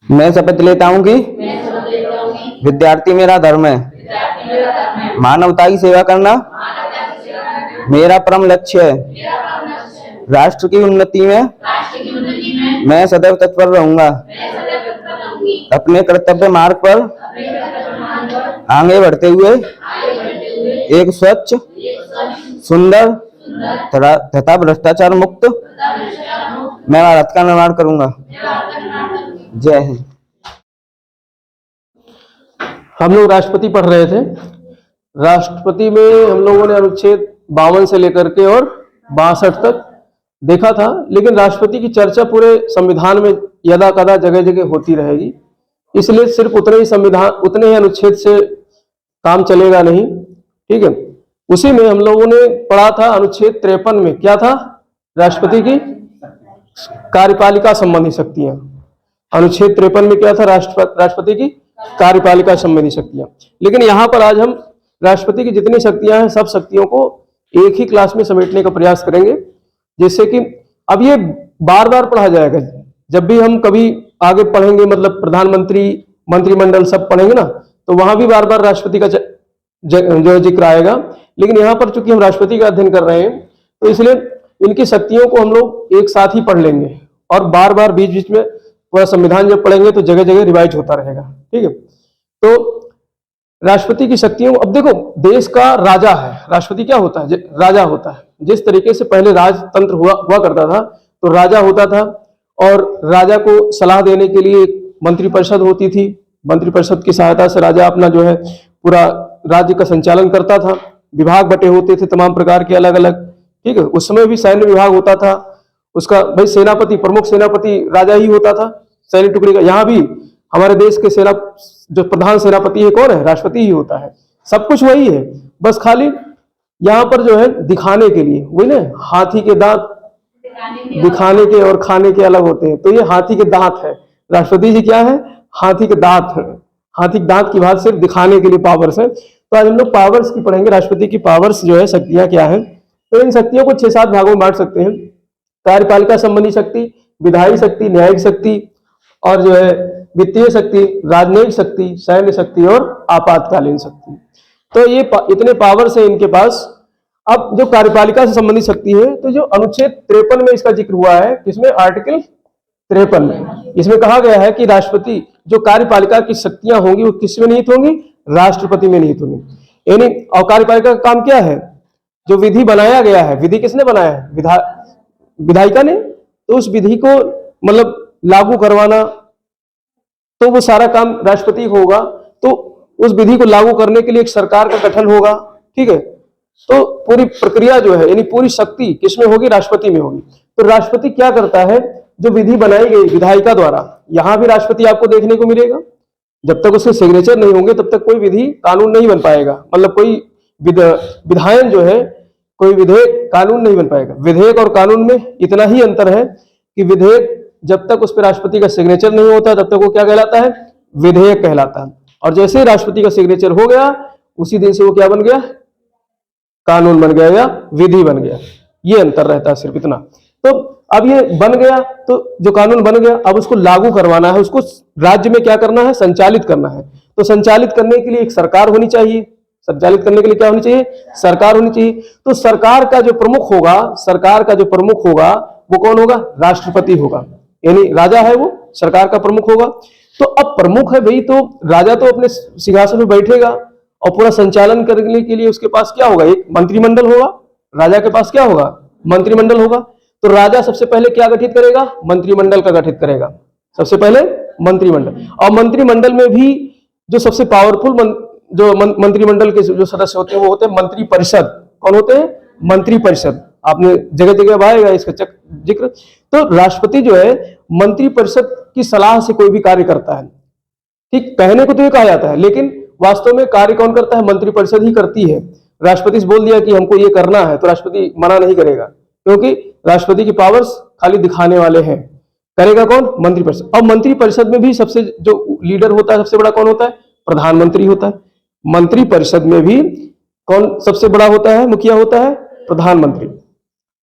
मैं शपथ लेता हूँ कि विद्यार्थी मेरा धर्म है। मानवता की सेवा करना मेरा परम लक्ष्य है। राष्ट्र की उन्नति में मैं सदैव तत्पर रहूंगा। अपने कर्तव्य मार्ग पर आगे बढ़ते हुए एक स्वच्छ, सुंदर तथा भ्रष्टाचार मुक्त मैं भारत का निर्माण करूंगा। जय हिंद। हम लोग राष्ट्रपति पढ़ रहे थे। राष्ट्रपति में हम लोगों ने अनुच्छेद 52 से लेकर के और 62 तक देखा था, लेकिन राष्ट्रपति की चर्चा पूरे संविधान में यदा कदा जगह जगह होती रहेगी, इसलिए सिर्फ उतने ही अनुच्छेद से काम चलेगा नहीं। ठीक है, उसी में हम लोगों ने पढ़ा था अनुच्छेद 53 में क्या था? राष्ट्रपति की कार्यपालिका संबंधी शक्तियां। अनुच्छेद 53 में क्या था? राष्ट्रपति की कार्यपालिका संबंधी शक्तियां। लेकिन यहां पर आज हम राष्ट्रपति की जितनी शक्तियां हैं सब शक्तियों को एक ही क्लास में समेटने का प्रयास करेंगे, जिससे कि अब ये बार बार पढ़ा जाएगा। जब भी हम कभी आगे पढ़ेंगे, मतलब प्रधानमंत्री, मंत्रिमंडल सब पढ़ेंगे ना, तो वहां भी बार बार राष्ट्रपति का जो जिक्र आएगा। लेकिन यहाँ पर चूंकि हम राष्ट्रपति का अध्ययन कर रहे हैं, तो इसलिए इनकी शक्तियों को हम लोग एक साथ ही पढ़ लेंगे और बार बार बीच बीच में पूरा संविधान जब पढ़ेंगे तो जगह जगह रिवाइज होता रहेगा। ठीक है, तो राष्ट्रपति की शक्तियों, अब देखो देश का राजा है, राष्ट्रपति क्या होता है? राजा होता है। जिस तरीके से पहले राजतंत्र हुआ करता था, तो राजा होता था और राजा को सलाह देने के लिए एक मंत्रिपरिषद होती थी। मंत्रिपरिषद की सहायता से राजा अपना जो है पूरा राज्य का संचालन करता था। विभाग बटे होते थे तमाम प्रकार के अलग अलग। ठीक है, उस समय भी सैन्य विभाग होता था, उसका भाई सेनापति, प्रमुख सेनापति राजा ही होता था सैन्य टुकड़ी का। यहाँ भी हमारे देश के जो प्रधान सेनापति है कौन है? राष्ट्रपति ही होता है। सब कुछ वही है, बस खाली यहाँ पर जो है दिखाने के लिए, वही ना, हाथी के दांत दिखाने के और खाने के अलग होते हैं, तो ये हाथी के दांत है। राष्ट्रपति जी क्या है? हाथी के दांत है। हाथी के दांत की बात सिर्फ दिखाने के लिए पावर्स है। तो आज हम लोग पावर्स की पढ़ेंगे, राष्ट्रपति की पावर्स जो है, शक्तियां क्या है। तो इन शक्तियों को 6-7 भागों में बांट सकते हैं। कार्यपालिका संबंधी शक्ति, विधायी शक्ति, न्यायिक शक्ति, और जो है वित्तीय शक्ति, राजनयिक शक्ति, सैन्य शक्ति और आपातकालीन शक्ति। तो ये इतने पावर्स है इनके पास। अब जो कार्यपालिका से संबंधित शक्ति है, तो जो अनुच्छेद 53 में इसका जिक्र हुआ है, किसमें? आर्टिकल 53 में। इसमें कहा गया है कि राष्ट्रपति जो कार्यपालिका की शक्तियां होंगी वो किसमें निहित होंगी? राष्ट्रपति में निहित होंगी। यानी और कार्यपालिका का काम क्या है? जो विधि बनाया गया है, विधि किसने बनाया है? विधायिका ने। तो उस विधि को मतलब लागू करवाना, तो वो सारा काम राष्ट्रपति को होगा। तो उस विधि को लागू करने के लिए एक सरकार का गठन होगा। ठीक है, तो पूरी प्रक्रिया जो है, यानी पूरी शक्ति किसमें होगी? राष्ट्रपति में होगी। तो राष्ट्रपति क्या करता है? जो विधि बनाई गई विधायिका द्वारा, यहां भी राष्ट्रपति आपको देखने को मिलेगा। जब तक उसके सिग्नेचर नहीं होंगे तब तक कोई विधि कानून नहीं बन पाएगा। मतलब कोई विधायन जो है, कोई विधेयक कानून नहीं बन पाएगा। विधेयक और कानून में इतना ही अंतर है कि विधेयक जब तक उस पर राष्ट्रपति का सिग्नेचर नहीं होता तब तक वो क्या कहलाता है? विधेयक कहलाता है। और जैसे ही राष्ट्रपति का सिग्नेचर हो गया, उसी दिन से वो क्या बन गया? कानून बन गया या विधि बन गया। ये अंतर रहता है, सिर्फ इतना। तो अब ये बन गया, तो जो कानून बन गया, अब उसको लागू करवाना है, उसको राज्य में क्या करना है? संचालित करना है। तो संचालित करने के लिए एक सरकार होनी चाहिए। संचालित करने के लिए क्या होनी चाहिए? सरकार होनी चाहिए। तो सरकार का जो प्रमुख होगा वो कौन होगा? राष्ट्रपति होगा। यानी राजा है वो सरकार का प्रमुख होगा। तो अब प्रमुख है भाई, तो राजा तो अपने सिंहासन में बैठेगा और पूरा संचालन करने के लिए उसके पास क्या होगा? एक मंत्रिमंडल होगा। राजा के पास क्या होगा? मंत्रिमंडल होगा। तो राजा सबसे पहले क्या गठित करेगा? मंत्रिमंडल का गठित करेगा। सबसे पहले मंत्रिमंडल। और मंत्रिमंडल में भी जो सबसे पावरफुल मंत्रिमंडल के जो सदस्य होते हैं वो होते हैं मंत्रिपरिषद। कौन होते हैं? मंत्रिपरिषद। आपने जगह जगह आएगा इसका जिक्र। तो राष्ट्रपति जो है मंत्रिपरिषद की सलाह से कोई भी कार्य करता है। ठीक, कहने को तो ये कहा जाता है, लेकिन वास्तव में कार्य कौन करता है? मंत्रिपरिषद ही करती है। राष्ट्रपति से बोल दिया कि हमको ये करना है, तो राष्ट्रपति मना नहीं करेगा, क्योंकि राष्ट्रपति की पावर्स खाली दिखाने वाले हैं। करेगा कौन? मंत्रिपरिषद। और मंत्रिपरिषद में भी सबसे जो लीडर होता है, सबसे बड़ा कौन होता है? प्रधानमंत्री होता है। मंत्रिपरिषद में भी कौन सबसे बड़ा होता है? मुखिया होता है? प्रधानमंत्री।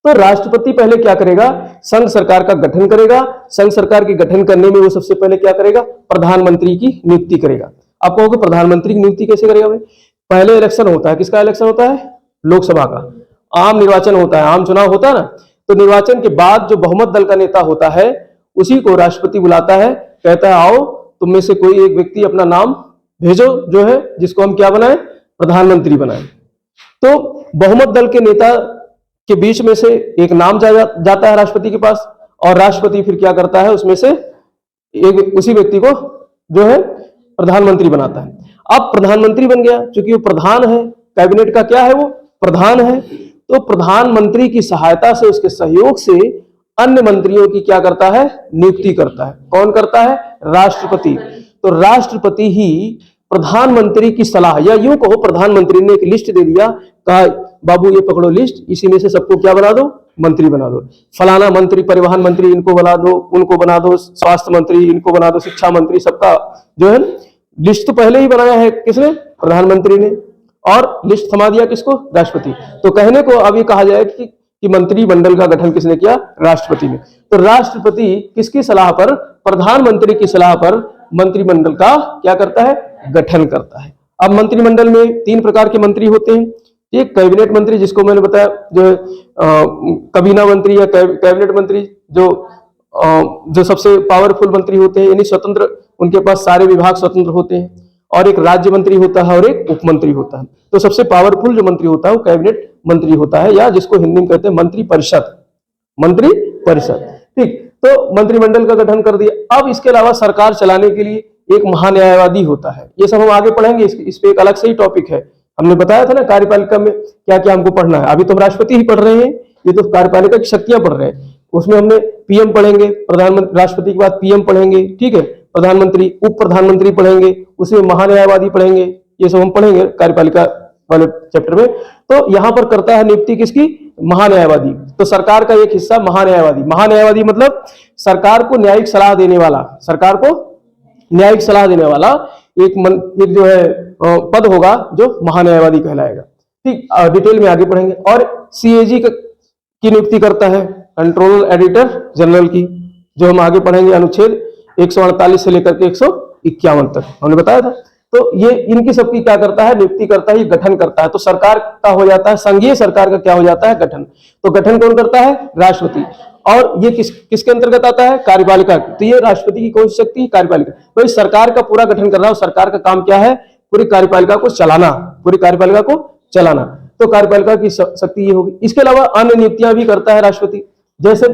तो राष्ट्रपति पहले क्या करेगा, संघ सरकार का गठन करेगा। संघ सरकार के गठन करने में वो सबसे पहले क्या करेगा, प्रधानमंत्री की नियुक्ति करेगा। आप कहोगे प्रधानमंत्री की नियुक्ति कैसे करेगा भाई? पहले इलेक्शन होता है, किसका इलेक्शन होता है? लोकसभा का। आम निर्वाचन होता है, आम चुनाव होता है ना। तो निर्वाचन के बाद जो बहुमत दल का नेता होता है उसी को राष्ट्रपति बुलाता है, कहता है आओ तुम में से कोई एक व्यक्ति अपना नाम भेजो जो है, जिसको हम क्या बनाए, प्रधानमंत्री बनाए। तो बहुमत दल के नेता के बीच में से एक नाम जाता है राष्ट्रपति के पास, और राष्ट्रपति फिर क्या करता है, उसमें से एक उसी व्यक्ति को जो है प्रधानमंत्री बनाता है। अब प्रधानमंत्री बन गया, क्योंकि वो प्रधान है, कैबिनेट का क्या है, वो प्रधान है। तो प्रधानमंत्री की सहायता से, उसके सहयोग से अन्य मंत्रियों की क्या करता है, नियुक्ति करता है। कौन करता है? राष्ट्रपति। तो राष्ट्रपति ही प्रधानमंत्री की सलाह, या यूं कहो प्रधानमंत्री ने एक लिस्ट दे दिया, कहा बाबू ये पकड़ो लिस्ट, इसी में से सबको क्या बना दो, मंत्री बना दो। फलाना मंत्री, परिवहन मंत्री इनको बना दो, उनको बना दो, स्वास्थ्य मंत्री इनको बना दो, शिक्षा मंत्री, सबका जो है लिस्ट तो पहले ही बनाया है किसने, प्रधानमंत्री ने, और लिस्ट थमा दिया किसको, राष्ट्रपति। तो कहने को अब ये कहा जाए कि मंत्रिमंडल का गठन किसने किया, राष्ट्रपति ने। तो राष्ट्रपति किसकी सलाह पर, प्रधानमंत्री की सलाह पर मंत्रिमंडल का क्या करता है, गठन करता है। अब मंत्रिमंडल में 3 प्रकार के मंत्री होते हैं। एक कैबिनेट मंत्री, जिसको मैंने बताया जो है कबीना मंत्री या कैबिनेट मंत्री, जो सबसे पावरफुल मंत्री होते हैं, यानी स्वतंत्र, उनके पास सारे विभाग स्वतंत्र होते हैं। और एक राज्य मंत्री होता है और एक उप मंत्री होता है। तो सबसे पावरफुल जो मंत्री होता है वो कैबिनेट मंत्री होता है, या जिसको हिंदी में कहते हैं मंत्री परिषद, मंत्री परिषद। ठीक, तो मंत्रिमंडल का गठन कर दिया। अब इसके अलावा सरकार चलाने के लिए एक महान्यायवादी होता है। ये सब हम आगे पढ़ेंगे, इस पे एक अलग से ही टॉपिक है। हमने बताया था ना कार्यपालिका में क्या क्या हमको पढ़ना है। अभी तो हम राष्ट्रपति ही पढ़ रहे हैं, ये तो कार्यपालिका की शक्तियां पढ़ रहे हैं। उसमें हमने पीएम पढ़ेंगे, प्रधानमंत्री, राष्ट्रपति के बाद पीएम पढ़ेंगे, ठीक है, प्रधानमंत्री, उप प्रधानमंत्री पढ़ेंगे, उसमें महान्यायवादी पढ़ेंगे, ये सब हम पढ़ेंगे कार्यपालिका वाले चैप्टर में। तो यहाँ पर करता है नियुक्ति किसकी, महान्यायवादी। तो सरकार का एक हिस्सा महान्यायवादी। महान्यायवादी मतलब सरकार को न्यायिक सलाह देने वाला, सरकार को न्यायिक सलाह देने वाला एक जो है पद होगा जो महान्यायवादी कहलाएगा। ठीक, डिटेल में आगे पढ़ेंगे। और सीएजी की नियुक्ति करता है, कंट्रोलर एडिटर जनरल की, जो हम आगे पढ़ेंगे अनुच्छेद 148 से लेकर के 151 तक हमने बताया था। तो ये इनकी सबकी क्या करता है, नियुक्ति करता है, ये गठन करता है। तो सरकार का हो जाता है, संघीय सरकार का क्या हो जाता है, गठन। तो गठन कौन करता है, राष्ट्रपति। और ये किसके अंतर्गत आता है, कार्यपालिका। तो ये राष्ट्रपति की कौन सी शक्ति है, कार्यपालिका। भाई सरकार का पूरा गठन कर रहा है, सरकार का काम क्या है, पूरी कार्यपालिका को चलाना, पूरी कार्यपालिका को चलाना। तो कार्यपालिका की शक्ति ये होगी। इसके अलावा अन्य नियुक्तियां भी करता है राष्ट्रपति। जैसे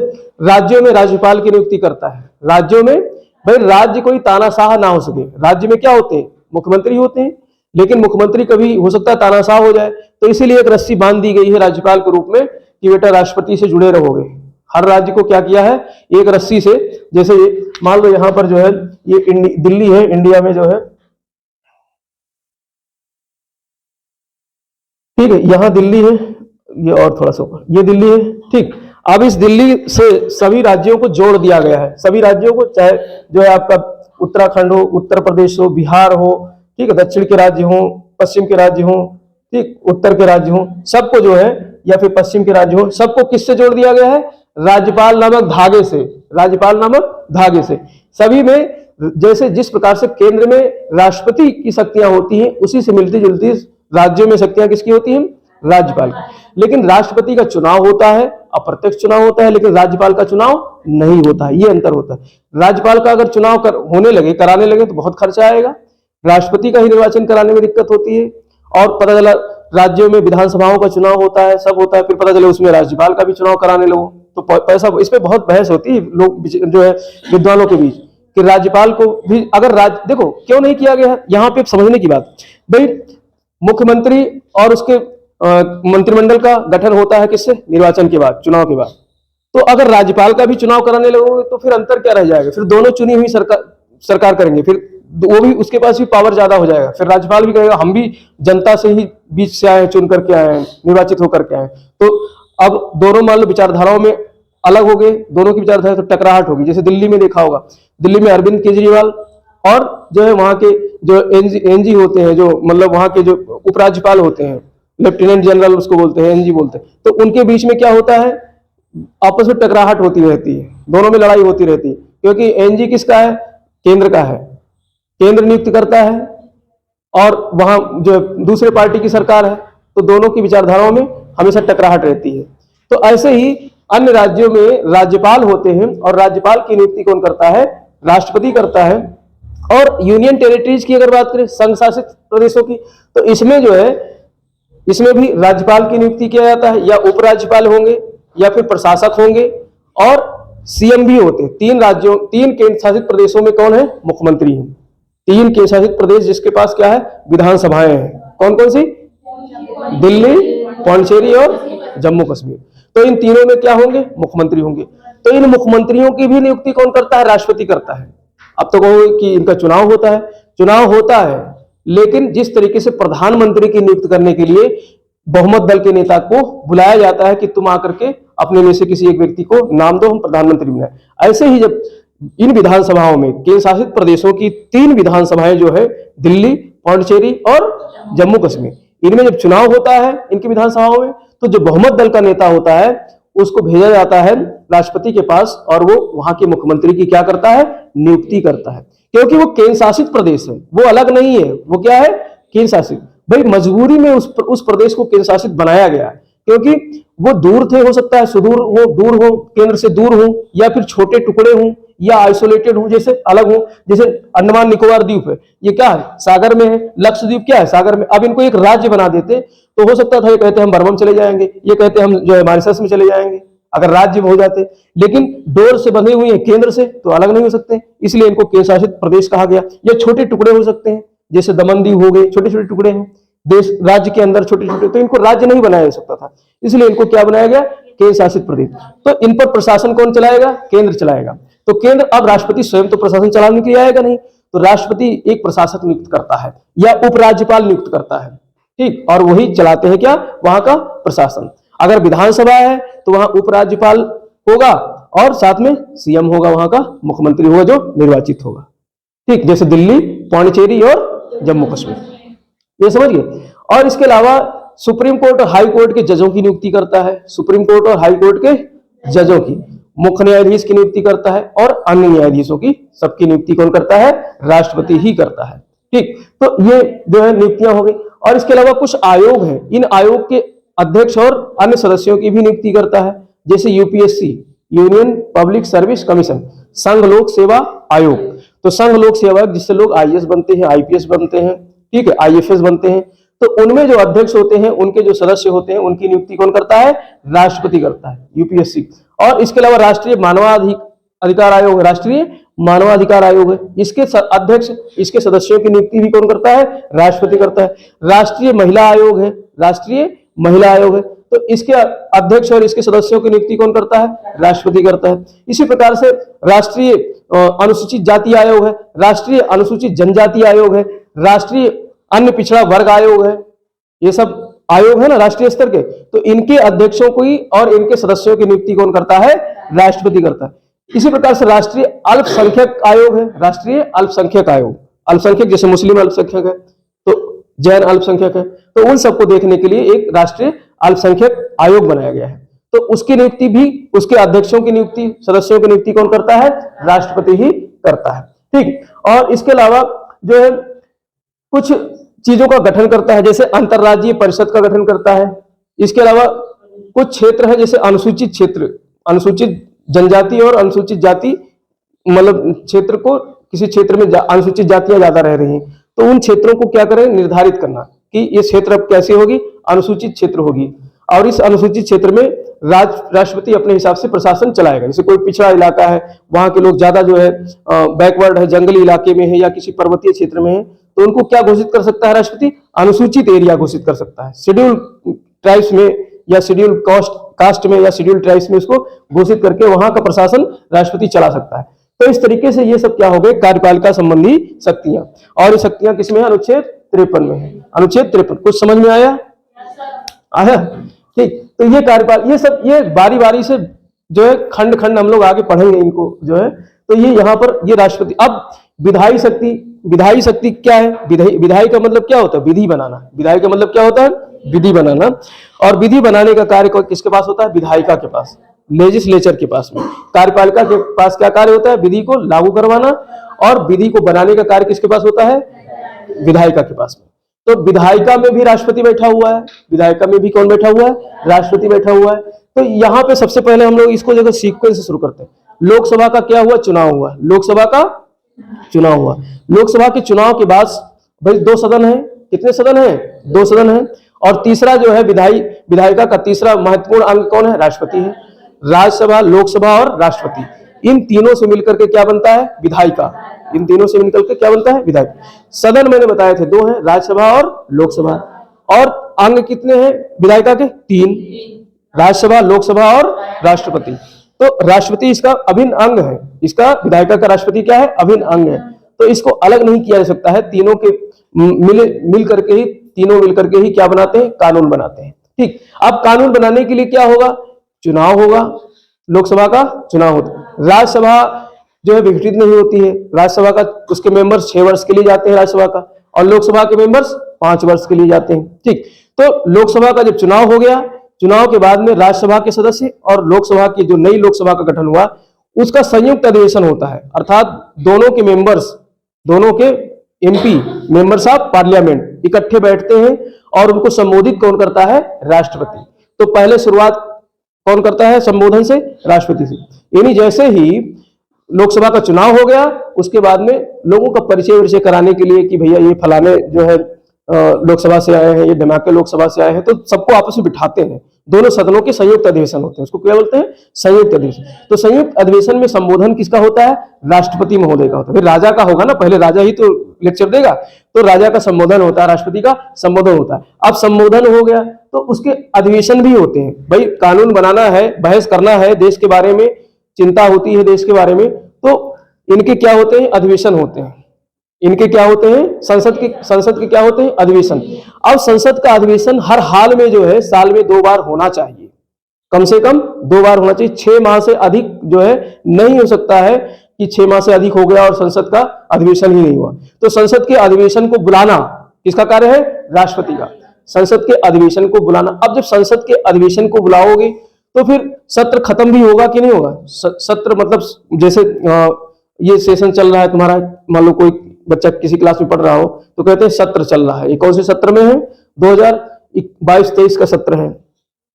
राज्यों में राज्यपाल की नियुक्ति करता है। राज्यों में भाई राज्य कोई तानाशाह ना हो सके। राज्य में क्या होते हैं, मुख्यमंत्री होते हैं, लेकिन मुख्यमंत्री कभी हो सकता है तानाशाह हो जाए, तो इसीलिए एक रस्सी बांध दी गई है राज्यपाल के रूप में कि बेटा राष्ट्रपति से जुड़े रहोगे। हर राज्य को क्या किया है, एक रस्सी से, जैसे मान लो यहाँ पर जो है ये दिल्ली है, इंडिया में जो है, ठीक है, यहाँ दिल्ली है, ये और थोड़ा सा ऊपर ये दिल्ली है। ठीक, अब इस दिल्ली से सभी राज्यों को जोड़ दिया गया है। सभी राज्यों को, चाहे जो है आपका उत्तराखंड हो, उत्तर प्रदेश हो, बिहार हो, ठीक है, दक्षिण के राज्य हो, पश्चिम के राज्य हो, ठीक, उत्तर के राज्य हो, सबको जो है, या फिर पश्चिम के राज्य हो, सबको किससे जोड़ दिया गया है, राज्यपाल नामक धागे से। राज्यपाल नामक धागे से सभी में, जैसे जिस प्रकार से केंद्र में राष्ट्रपति की शक्तियां होती हैं, उसी से मिलती जुलती राज्यों में शक्तियां किसकी होती हैं, राज्यपाल की। लेकिन राष्ट्रपति का चुनाव होता है, अप्रत्यक्ष चुनाव होता है, लेकिन राज्यपाल का चुनाव नहीं होता है। ये अंतर होता है। राज्यपाल का अगर चुनाव कराने लगे तो बहुत खर्चा आएगा। राष्ट्रपति का ही निर्वाचन कराने में दिक्कत होती है। और पता चला राज्यों में विधानसभाओं का चुनाव होता है, सब होता है, फिर पता चले उसमें राज्यपाल का भी चुनाव कराने लगो तो पैसा, इस पे बहुत बहस होती है लोग जो है विद्वानों के बीच कि राज्यपाल को भी अगर देखो क्यों नहीं किया गया है। यहाँ पे समझने की बात, भाई मुख्यमंत्री और उसके मंत्रिमंडल का गठन होता है किससे, निर्वाचन के बाद, चुनाव के बाद। तो अगर राज्यपाल का भी चुनाव कराने लगोगे तो फिर अंतर क्या रह जाएगा, फिर दोनों चुनी हुई सरकार करेंगे, फिर वो भी, उसके पास भी पावर ज्यादा हो जाएगा। फिर राज्यपाल भी कहेगा हम भी जनता से ही बीच से आए, चुन करके आए हैं, निर्वाचित होकर के आए। तो अब दोनों मान लो विचारधाराओं में अलग हो गए, दोनों की विचारधारा, तो टकराहट होगी। जैसे दिल्ली में देखा होगा, दिल्ली में अरविंद केजरीवाल और जो है वहां के जो एनजी होते हैं, जो मतलब वहां के जो उपराज्यपाल होते हैं, लेफ्टिनेंट जनरल उसको बोलते हैं, एनजी बोलते हैं, तो उनके बीच में क्या होता है, आपस में टकराहट होती रहती है, दोनों में लड़ाई होती रहती है, क्योंकि एनजी किसका है? केंद्र का है, केंद्र नियुक्त करता है और वहां जो दूसरे पार्टी की सरकार है, तो दोनों की विचारधाराओं में हमेशा टकराहट रहती है। तो ऐसे ही अन्य राज्यों में राज्यपाल होते हैं और राज्यपाल की नियुक्ति कौन करता है? राष्ट्रपति करता है। और यूनियन टेरिटरीज की अगर बात करें, संघ शासित प्रदेशों की, तो इसमें जो है, इसमें भी राज्यपाल की नियुक्ति किया जाता है, या उपराज्यपाल होंगे या फिर प्रशासक होंगे, और सीएम भी होते हैं। तीन केंद्र शासित प्रदेशों में कौन है? मुख्यमंत्री है। 3 केंद्र शासित प्रदेश जिसके पास क्या है? विधानसभाएं हैं। कौन कौन सी? दिल्ली, पांडिचेरी और जम्मू कश्मीर। तो इन तीनों में क्या होंगे? मुख्यमंत्री होंगे। तो इन मुख्यमंत्रियों की भी नियुक्ति कौन करता है? राष्ट्रपति करता है। अब तो कहोगे कि इनका चुनाव होता है, चुनाव होता है, लेकिन जिस तरीके से प्रधानमंत्री की नियुक्ति करने के लिए बहुमत दल के नेता को बुलाया जाता है कि तुम आकर के अपने में से किसी एक व्यक्ति को नाम दो, हम प्रधानमंत्री बनाए, ऐसे ही जब इन विधानसभाओं में, केंद्र शासित प्रदेशों की 3 विधानसभाएं जो है, दिल्ली, पांडिचेरी और जम्मू कश्मीर, इनमें जब चुनाव होता है इनकी विधानसभाओं में, तो जो बहुमत दल का नेता होता है उसको भेजा जाता है राष्ट्रपति के पास, और वो वहां के मुख्यमंत्री की क्या करता है? नियुक्ति करता है। क्योंकि वो केंद्र शासित प्रदेश है, वो अलग नहीं है, वो क्या है? केंद्र शासित। भाई मजबूरी में उस प्रदेश को केंद्र शासित बनाया गया है, क्योंकि वो दूर थे, हो सकता है सुदूर हो, दूर हो, केंद्र से दूर हो, या फिर छोटे टुकड़े हों, या आइसोलेटेड हो, जैसे अलग हो। जैसे अंडमान निकोबार द्वीप है, ये क्या है? सागर में है। लक्षद्वीप क्या है? सागर में। अब इनको एक राज्य बना देते तो हो सकता था ये कहते हम बर्मा में चले जाएंगे, ये कहते हम जो है मॉरिशस में चले जाएंगे, अगर राज्य हो जाते। लेकिन डोर से बंधे हुए हैं केंद्र से, तो अलग नहीं हो सकते, इसलिए इनको केंद्र शासित प्रदेश कहा गया। या छोटे टुकड़े हो सकते हैं, जैसे दमन दीव हो गए, छोटे छोटे टुकड़े हैं देश, राज्य के अंदर छोटे छोटे, तो इनको राज्य नहीं बनाया जा सकता था, इसलिए इनको क्या बनाया गया? केंद्र शासित प्रदेश। तो इन पर प्रशासन कौन चलाएगा? केंद्र चलाएगा। तो केंद्र, अब राष्ट्रपति स्वयं तो प्रशासन चलाने के लिए आएगा नहीं, तो राष्ट्रपति एक प्रशासक नियुक्त करता है या उपराज्यपाल नियुक्त करता है, ठीक, और वही चलाते हैं क्या? वहां का प्रशासन। अगर विधानसभा है तो वहां उपराज्यपाल होगा और साथ में सीएम होगा, वहां का मुख्यमंत्री होगा जो निर्वाचित होगा, ठीक, जैसे दिल्ली, पांडिचेरी और जम्मू कश्मीर, ये समझ गए। और इसके अलावा सुप्रीम कोर्ट और हाई कोर्ट के जजों की नियुक्ति करता है, सुप्रीम कोर्ट और हाई कोर्ट के जजों की, मुख्य न्यायाधीश की नियुक्ति करता है, और अन्य न्यायाधीशों की सबकी नियुक्ति कौन करता है? राष्ट्रपति ही करता है, ठीक। तो ये जो है नियुक्तियां हो गई। और इसके अलावा कुछ आयोग हैं, इन आयोग के अध्यक्ष और अन्य सदस्यों की भी नियुक्ति करता है, जैसे UPSC, union public service commission, संघ लोक सेवा आयोग। तो संघ लोक सेवा जिससे लोग आईएएस बनते हैं, आईपीएस बनते हैं, ठीक है, आईएफएस बनते हैं, तो उनमें जो अध्यक्ष होते हैं, उनके जो सदस्य होते हैं, उनकी नियुक्ति कौन करता है? राष्ट्रपति करता है, यूपीएससी। और इसके अलावा राष्ट्रीय मानवाधिकार आयोग, राष्ट्रीय मानवाधिकार आयोग है, इसके अध्यक्ष, इसके सदस्यों की नियुक्ति भी कौन करता है? राष्ट्रपति करता है। राष्ट्रीय महिला आयोग है, राष्ट्रीय महिला आयोग है, तो इसके अध्यक्ष और इसके सदस्यों की नियुक्ति कौन करता है? राष्ट्रपति करता है। इसी प्रकार से राष्ट्रीय अनुसूचित जाति आयोग है, राष्ट्रीय अनुसूचित जनजाति आयोग है, राष्ट्रीय अन्य पिछड़ा वर्ग आयोग है, ये सब आयोग है ना राष्ट्रीय स्तर के, तो इनके अध्यक्षों को ही और इनके सदस्यों की नियुक्ति कौन करता है? राष्ट्रपति करता है। इसी प्रकार से राष्ट्रीय अल्पसंख्यक आयोग है, राष्ट्रीय अल्पसंख्यक आयोग, अल्पसंख्यक जैसे मुस्लिम अल्पसंख्यक है, तो जैन अल्पसंख्यक है, तो उन सबको देखने के लिए एक राष्ट्रीय अल्पसंख्यक आयोग बनाया गया है, तो उसकी नियुक्ति भी, उसके अध्यक्षों की नियुक्ति, सदस्यों की नियुक्ति कौन करता है? राष्ट्रपति ही करता है, ठीक। और इसके अलावा जो है कुछ चीजों का गठन करता है, जैसे अंतरराज्यीय परिषद का गठन करता है। इसके अलावा कुछ क्षेत्र है, जैसे अनुसूचित क्षेत्र, अनुसूचित जनजाति और अनुसूचित जाति, मतलब क्षेत्र को, किसी क्षेत्र में अनुसूचित जातियां ज्यादा रह रही हैं, तो उन क्षेत्रों को क्या करें? निर्धारित करना कि ये क्षेत्र अब कैसे होगी? अनुसूचित क्षेत्र होगी, और इस अनुसूचित क्षेत्र में राष्ट्रपति अपने हिसाब से प्रशासन चलाएगा। जैसे कोई पिछड़ा इलाका है, वहां के लोग ज्यादा जो है बैकवर्ड है, जंगली इलाके में है या किसी पर्वतीय क्षेत्र में है, तो उनको क्या घोषित कर सकता है राष्ट्रपति? अनुसूचित एरिया घोषित कर सकता है। शेड्यूल ट्राइब्स में या शेड्यूल कास्ट में या शेड्यूल ट्राइब्स में उसको घोषित करके वहां का प्रशासन राष्ट्रपति चला सकता है। तो इस तरीके से ये सब क्या हो गए? कार्यपालिका संबंधी शक्तियां। और ये शक्तियां किसमें है? अनुच्छेद 53 में है। अनुच्छेद 53 कुछ समझ में आया? ठीक। तो ये कार्यपाल, ये सब, ये बारी बारी से जो है खंड खंड हम लोग आगे पढ़ेंगे इनको जो है। तो ये यहाँ पर ये राष्ट्रपति। अब विधायी शक्ति, विधायी शक्ति क्या है? विधायी का मतलब क्या होता है? विधि बनाना। विधायी का मतलब क्या होता है? विधि बनाना। और विधि बनाने का कार्य किसके पास होता है? विधायिका के पास। लेजिस्लेचर के पास में। कार्यपालिका के पास क्या कार्य होता है? विधि को लागू करवाना, और विधि को बनाने का कार्य किसके पास होता है? विधायिका के पास में। तो विधायिका में भी राष्ट्रपति बैठा हुआ है, विधायिका में भी कौन बैठा हुआ है? राष्ट्रपति बैठा हुआ है। तो यहाँ पे सबसे पहले हम लोग इसको जगह सीक्वेंस से शुरू करते हैं। लोकसभा का क्या हुआ? चुनाव हुआ। लोकसभा का चुनाव हुआ। लोकसभा के चुनाव के बाद भाई 2 सदन है। कितने सदन है? 2 सदन है। और तीसरा जो है विधायिका का तीसरा महत्वपूर्ण अंग कौन है? राष्ट्रपति है। राज्यसभा, लोकसभा और राष्ट्रपति, इन तीनों से मिलकर के क्या बनता है? विधायिका। इन तीनों से मिलकर के क्या बनता है? विधायिका। सदन मैंने बताए थे 2 है, राज्यसभा और लोकसभा। और अंग कितने हैं विधायिका के? 3, राज्यसभा, लोकसभा और राष्ट्रपति। तो राष्ट्रपति इसका अभिन्न अंग है। इसका विधायिका का राष्ट्रपति क्या है? अभिन्न अंग है। तो इसको अलग नहीं किया जा सकता है। तीनों के मिल करके ही, तीनों मिल करके ही क्या बनाते हैं? कानून बनाते हैं। ठीक। अब कानून बनाने के लिए क्या होगा? चुनाव होगा। लोकसभा का चुनाव होता है। राज्यसभा जो है विघटित नहीं होती है। राज्यसभा का उसके मेंबर्स 6 वर्ष के लिए जाते हैं राज्यसभा का, और लोकसभा के मेंबर्स 5 वर्ष के लिए जाते हैं। ठीक। तो लोकसभा का जब चुनाव हो गया, चुनाव के बाद में राज्यसभा के सदस्य और लोकसभा की जो नई लोकसभा का गठन हुआ, उसका संयुक्त अधिवेशन होता है। अर्थात दोनों के मेंबर्स, दोनों के एमपी, मेंबर्स ऑफ पार्लियामेंट, इकट्ठे बैठते हैं और उनको संबोधित कौन करता है? राष्ट्रपति। तो पहले शुरुआत कौन करता है संबोधन से? राष्ट्रपति से। यानी जैसे ही लोकसभा का चुनाव हो गया, उसके बाद में लोगों का परिचय कराने के लिए कि भैया ये फलाने जो है लोकसभा से आए हैं, ये धमाके लोकसभा से आए हैं, तो सबको आपस में बिठाते हैं। दोनों सदनों के संयुक्त अधिवेशन होते हैं, उसको क्या बोलते हैं? संयुक्त अधिवेशन। तो संयुक्त अधिवेशन में संबोधन किसका होता है? राष्ट्रपति महोदय का होता है। फिर राजा का होगा ना, पहले राजा ही तो लेक्चर देगा, तो राजा का संबोधन होता है, राष्ट्रपति का संबोधन होता है। अब संबोधन हो गया तो उसके अधिवेशन भी होते हैं। भाई कानून बनाना है, बहस करना है, देश के बारे में चिंता होती है, देश के बारे में, तो इनके क्या होते हैं? अधिवेशन होते हैं। इनके क्या होते हैं? संसद के क्या होते हैं? अधिवेशन। अब संसद का अधिवेशन हर हाल में जो है साल में 2 बार होना चाहिए, कम से कम 2 बार होना चाहिए। 6 माह से अधिक जो है नहीं हो सकता है कि 6 माह से अधिक हो गया और संसद का अधिवेशन ही नहीं हुआ। तो संसद के अधिवेशन को बुलाना किसका कार्य है? राष्ट्रपति का। संसद के अधिवेशन को बुलाना। अब जब संसद के अधिवेशन को बुलाओगे तो फिर सत्र खत्म भी होगा कि नहीं होगा? सत्र मतलब जैसे ये सेशन चल रहा है तुम्हारा, मान लो कोई बच्चा किसी क्लास में पढ़ रहा हो तो कहते हैं सत्र चल रहा है। ये कौन से सत्र में है? 2022-23 का सत्र है।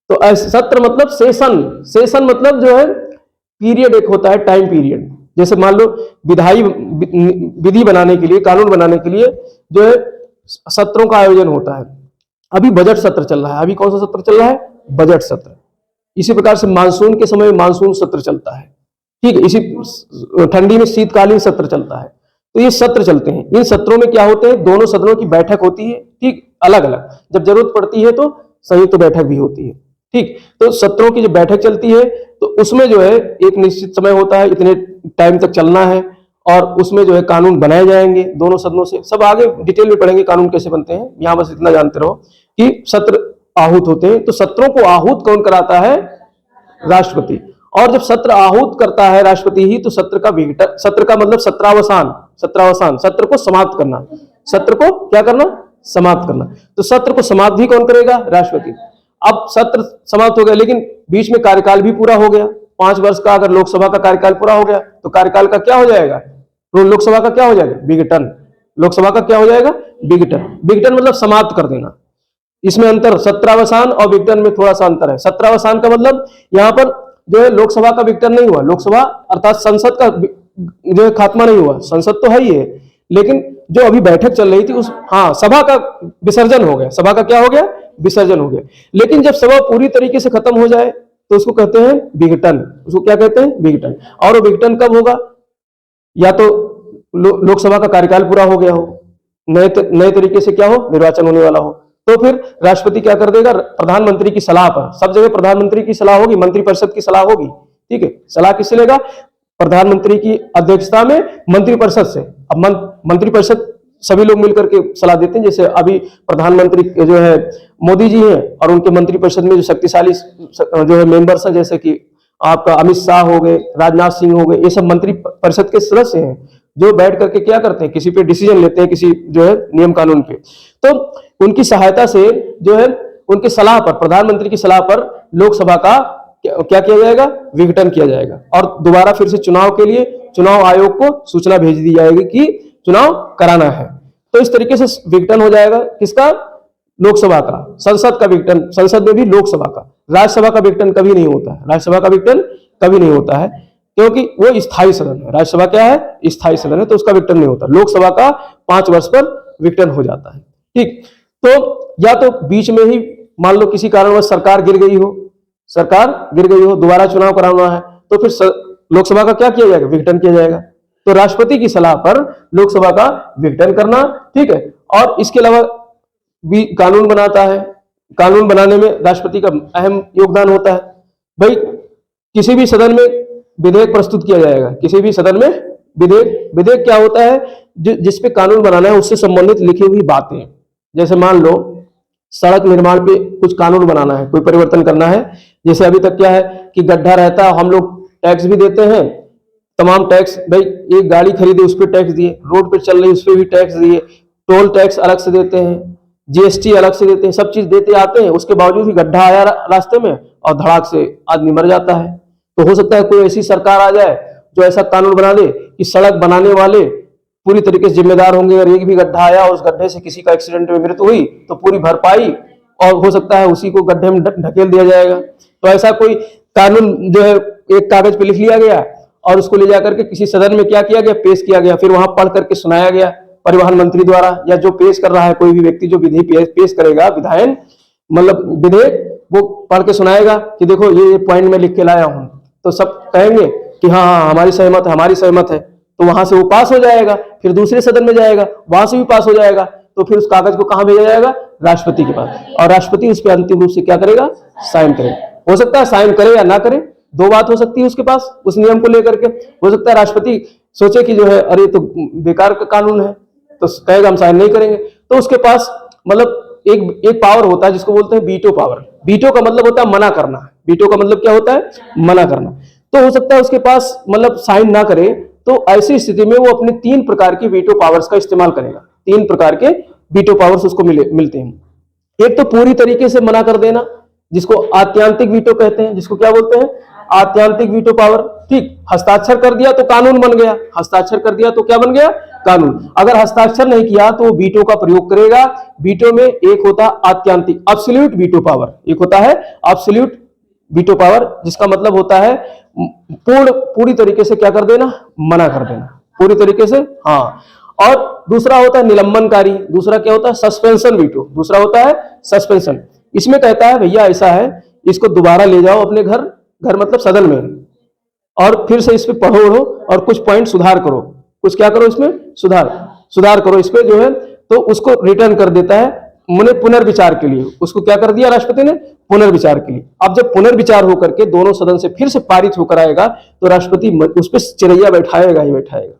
तो ऐसे सत्र मतलब सेशन मतलब जो है पीरियड एक होता है, टाइम पीरियड। जैसे मान लो विधि बनाने के लिए, कानून बनाने के लिए जो है सत्रों का आयोजन होता है। अभी बजट सत्र चल रहा है। अभी कौन सा सत्र चल रहा है? बजट सत्र। इसी प्रकार से मानसून के समय मानसून सत्र चलता है। ठीक है। इसी ठंडी में शीतकालीन सत्र चलता है। तो ये सत्र चलते हैं। इन सत्रों में क्या होते हैं? दोनों सदनों की बैठक होती है। ठीक, अलग अलग। जब जरूरत पड़ती है तो संयुक्त बैठक भी होती है। ठीक। तो सत्रों की जब बैठक चलती है तो उसमें जो है एक निश्चित समय होता है, इतने टाइम तक चलना है, और उसमें जो है कानून बनाए जाएंगे दोनों सदनों से। सब आगे डिटेल में पढ़ेंगे कानून कैसे बनते हैं, यहाँ बस इतना जानते रहो कि सत्र आहूत होते हैं। तो सत्रों को आहूत कौन कराता है? राष्ट्रपति। और जब सत्र आहूत करता है राष्ट्रपति ही, तो सत्र का विघटन, सत्र का मतलब सत्रावसान, सत्र को समाप्त करना। सत्र को क्या करना? समाप्त करना। तो सत्र को समाप्त भी कौन करेगा? राष्ट्रपति। अब सत्र समाप्त हो गया, लेकिन बीच में कार्यकाल भी पूरा हो गया। 5 वर्ष का अगर लोकसभा का कार्यकाल पूरा हो गया तो कार्यकाल का क्या हो जाएगा? लोकसभा का क्या हो जाएगा? विघटन। लोकसभा का क्या हो जाएगा? विघटन। विघटन मतलब समाप्त कर देना। इसमें अंतर, सत्रावसान और विघटन में थोड़ा सा अंतर है। सत्रावसान का मतलब यहाँ पर जो है लोकसभा का विघटन नहीं हुआ। लोकसभा अर्थात संसद का जो है खात्मा नहीं हुआ। संसद तो है ही है, लेकिन जो अभी बैठक चल रही थी उस सभा का विसर्जन हो गया। सभा का क्या हो गया? विसर्जन हो गया। लेकिन जब सभा पूरी तरीके से खत्म हो जाए तो उसको कहते हैं विघटन। उसको क्या कहते हैं? विघटन। और वो विघटन कब होगा? या तो लोकसभा का कार्यकाल पूरा हो गया हो, नए तरीके से क्या हो? निर्वाचन होने वाला हो, तो फिर राष्ट्रपति क्या कर देगा? प्रधानमंत्री की सलाह पर, सब जगह प्रधानमंत्री की सलाह होगी, मंत्रिपरिषद की सलाह होगी। ठीक है। सलाह किससे लेगा? प्रधानमंत्री की अध्यक्षता में मंत्रिपरिषद से। अब मंत्रिपरिषद सभी लोग मिलकर के सलाह देते हैं। जैसे अभी प्रधानमंत्री जो है मोदी जी हैं, और उनके मंत्रिपरिषद में जो शक्तिशाली जो है मेंबर्स हैं, जैसे कि आपका अमित शाह हो गए, राजनाथ सिंह हो गए, ये सब मंत्रिपरिषद के सदस्य हैं जो बैठ करके क्या करते हैं? किसी पे डिसीजन लेते हैं, किसी जो है नियम कानून पे। तो उनकी सहायता से जो है उनकी सलाह पर, प्रधानमंत्री की सलाह पर लोकसभा का क्या किया जाएगा, विघटन किया जाएगा और दोबारा फिर से चुनाव के लिए चुनाव आयोग को सूचना भेज दी जाएगी कि चुनाव कराना है। तो इस तरीके से विघटन हो जाएगा किसका, लोकसभा का, संसद का विघटन, संसद में भी लोकसभा का। राज्यसभा का विघटन कभी नहीं होता है, राज्यसभा का विघटन कभी नहीं होता है क्योंकि वो स्थायी सदन है। राज्यसभा क्या है, स्थायी सदन है, तो उसका विघटन नहीं होता। लोकसभा का 5 वर्ष पर विघटन हो जाता है। ठीक, तो या तो बीच में ही मान लो किसी कारणवश सरकार गिर गई हो, दोबारा चुनाव कराना है, तो फिर लोकसभा का क्या किया जाएगा, विघटन किया जाएगा। तो राष्ट्रपति की सलाह पर लोकसभा का विघटन करना, ठीक है। और इसके अलावा भी कानून बनाता है, कानून बनाने में राष्ट्रपति का अहम योगदान होता है। भाई किसी भी सदन में विधेयक प्रस्तुत किया जाएगा, किसी भी सदन में विधेयक क्या होता है, जिस पे कानून बनाना है उससे संबंधित लिखी हुई बातें। जैसे मान लो सड़क निर्माण पे कुछ कानून बनाना है, कोई परिवर्तन करना है। जैसे अभी तक क्या है कि गड्ढा रहता है, हम लोग टैक्स भी देते हैं, तमाम टैक्स, भाई एक गाड़ी खरीदे उस पर टैक्स दिए, रोड पे चल रही उस पर भी टैक्स दिए, टोल टैक्स अलग से देते हैं, जीएसटी अलग से देते हैं, सब चीज देते आते हैं। उसके बावजूद भी गड्ढा आया रास्ते में और धड़ाक से आदमी मर जाता है। तो हो सकता है कोई ऐसी सरकार आ जाए जो ऐसा कानून बना दे कि सड़क बनाने वाले पूरी तरीके से जिम्मेदार होंगे। अगर एक भी गड्ढा आया और उस गड्ढे से किसी का एक्सीडेंट में मृत्यु हुई तो पूरी भरपाई, और हो सकता है उसी को गड्ढे में ढकेल दिया जाएगा। तो ऐसा कोई कानून जो है एक कागज पे लिख लिया गया और उसको ले जाकर के किसी सदन में क्या किया गया, पेश किया गया, फिर वहां पढ़ करके सुनाया गया परिवहन मंत्री द्वारा, या जो पेश कर रहा है कोई भी व्यक्ति जो विधेयक पेश करेगा, विधायन मतलब विधेयक, वो पढ़ के सुनाएगा कि देखो ये पॉइंट में लिख के लाया हूं। तो सब कहेंगे कि हाँ हाँ हमारी सहमत है, तो वहां से वो पास हो जाएगा, फिर दूसरे सदन में जाएगा, वहां से भी पास हो जाएगा, तो फिर उस कागज को कहां भेजा जाएगा, राष्ट्रपति के पास, और राष्ट्रपति उस पर अंतिम रूप से क्या करेगा, साइन करेगा। हो सकता है साइन करे या ना करे, दो बात हो सकती है उसके पास उस नियम को लेकर के। हो सकता है राष्ट्रपति सोचे कि जो है अरे तो बेकार का कानून है, तो कहेगा हम साइन नहीं करेंगे। तो उसके पास मतलब एक पावर होता है जिसको बोलते हैं वीटो पावर। वीटो का मतलब होता है मना करना, वीटो का मतलब क्या होता है, मना करना। तो हो सकता है उसके पास मतलब साइन ना करे, तो ऐसी स्थिति में वो अपने 3 प्रकार के वीटो पावर्स का इस्तेमाल करेगा। 3 प्रकार के वीटो पावर्स उसको मिलते हैं। एक तो पूरी तरीके से मना कर देना, जिसको आत्यांतिक वीटो कहते हैं, जिसको क्या बोलते हैं, आत्यांतिक वीटो पावर। ठीक, हस्ताक्षर कर दिया तो कानून बन गया, हस्ताक्षर कर दिया तो क्या बन गया, कानून। अगर हस्ताक्षर नहीं किया तो वो वीटो का प्रयोग करेगा। वीटो में एक होता आत्यांतिक, एब्सोल्यूट वीटो पावर, एक होता है एब्सोल्यूट वीटो पावर, जिसका मतलब होता है पूरी तरीके से क्या कर देना, मना कर देना, पूरी तरीके से। हाँ, और दूसरा होता है निलंबनकारी, दूसरा क्या होता है, सस्पेंशन वीटो, दूसरा होता है सस्पेंशन। इसमें कहता है भैया ऐसा है, इसको दोबारा ले जाओ अपने घर मतलब सदन में, और फिर से इस पे पढ़ो और कुछ पॉइंट सुधार करो, कुछ क्या करो इसमें, सुधार करो इस पे जो है, तो उसको रिटर्न कर देता है पुनर्विचार के लिए। उसको क्या कर दिया राष्ट्रपति ने, पुनर्विचार के लिए। अब जब पुनर्विचार होकर के दोनों सदन से फिर से पारित होकर आएगा तो राष्ट्रपति उस पर चिरैया बैठाएगा ही बैठाएगा,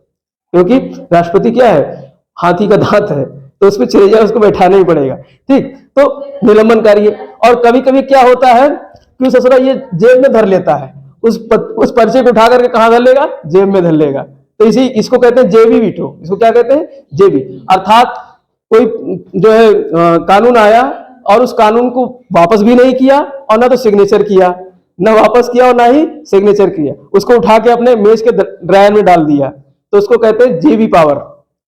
क्योंकि राष्ट्रपति क्या है, हाथी का दांत है, तो उस पर चिरैया उसको बैठाना ही पड़ेगा। ठीक, तो निलंबनकारी है। और कभी कभी क्या होता है कि ससुरा ये जेब में धर लेता है, उस पर्चे को उठा करके कहां धर लेगा, जेब में धर लेगा। तो इसको कहते हैं जेबी वीटो, इसको क्या कहते हैं, जेबी। अर्थात कोई जो है कानून आया और उस कानून को वापस भी नहीं किया और ना तो सिग्नेचर किया, ना वापस किया और ना ही सिग्नेचर किया, उसको उठा के अपने मेज के ड्रायर में डाल दिया, तो उसको कहते हैं जेबी पावर,